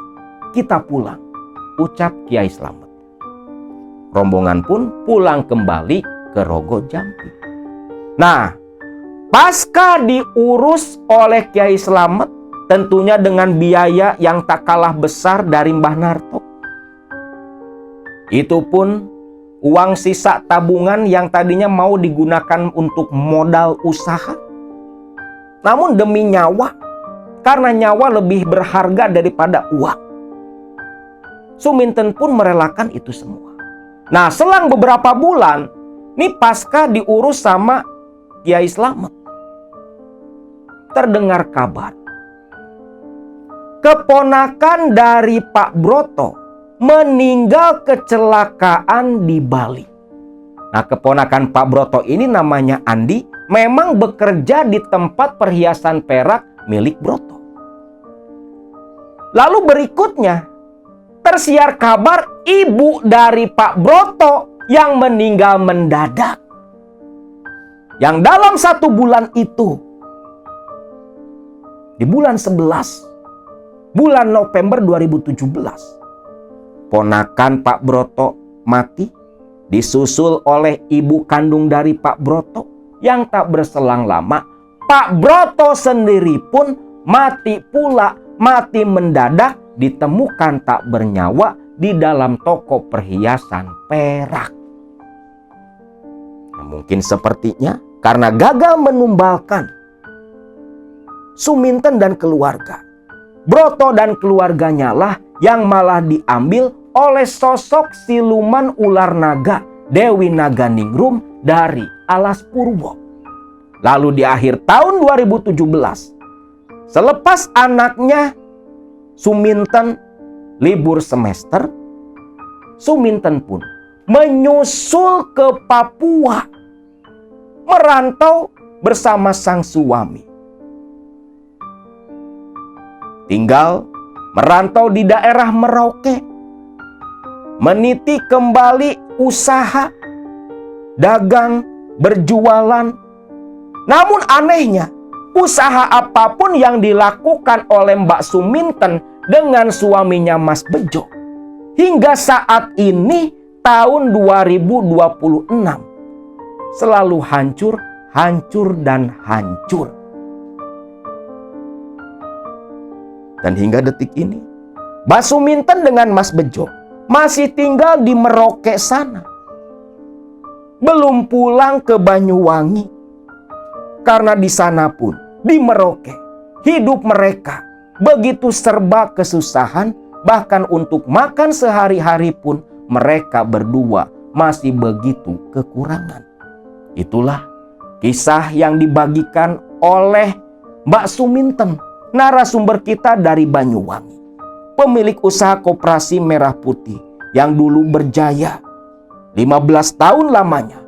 S1: Kita pulang, ucap Kiai Slamet. Rombongan pun pulang kembali ke Rogo Jampi. Nah, pasca diurus oleh Kiai Slamet Tentunya dengan biaya yang tak kalah besar dari Mbah Narto. Itu pun uang sisa tabungan yang tadinya mau digunakan untuk modal usaha. Namun demi nyawa, karena nyawa lebih berharga daripada uang, Suminten pun merelakan itu semua. Nah, selang beberapa bulan, nih pasca diurus sama Kiai Slamet, terdengar kabar keponakan dari Pak Broto meninggal kecelakaan di Bali. Nah, keponakan Pak Broto ini namanya Andi, memang bekerja di tempat perhiasan perak milik Broto. Lalu berikutnya, tersiar kabar ibu dari Pak Broto yang meninggal mendadak. Yang dalam 1 bulan itu, di bulan 11, bulan November 2017, ponakan Pak Broto mati, disusul oleh ibu kandung dari Pak Broto. Yang tak berselang lama, Pak Broto sendiri pun mati pula, mati mendadak, ditemukan tak bernyawa di dalam toko perhiasan perak. Nah, mungkin sepertinya karena gagal menumbalkan Suminten dan keluarga, Broto dan keluarganya lah yang malah diambil oleh sosok siluman ular naga Dewi Naganingrum dari Alas Purwo. Lalu di akhir tahun 2017, selepas anaknya Suminten libur semester, Suminten pun menyusul ke Papua, merantau bersama sang suami. Tinggal merantau di daerah Merauke, meniti kembali usaha, dagang, berjualan. Namun anehnya, usaha apapun yang dilakukan oleh Mbak Suminten dengan suaminya Mas Bejo, hingga saat ini tahun 2026, selalu hancur, hancur, dan hancur. Dan hingga detik ini, Mbak Suminten dengan Mas Bejo masih tinggal di Merauke sana. Belum pulang ke Banyuwangi. Karena di sana pun, di Merauke, hidup mereka begitu serba kesusahan. Bahkan untuk makan sehari-hari pun mereka berdua masih begitu kekurangan. Itulah kisah yang dibagikan oleh Mbak Suminten, narasumber kita dari Banyuwangi, pemilik usaha koperasi merah putih yang dulu berjaya 15 tahun lamanya,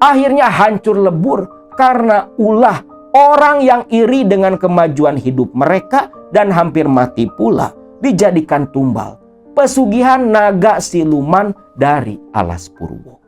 S1: akhirnya hancur lebur karena ulah orang yang iri dengan kemajuan hidup mereka dan hampir mati pula dijadikan tumbal pesugihan naga siluman dari Alas Purwo.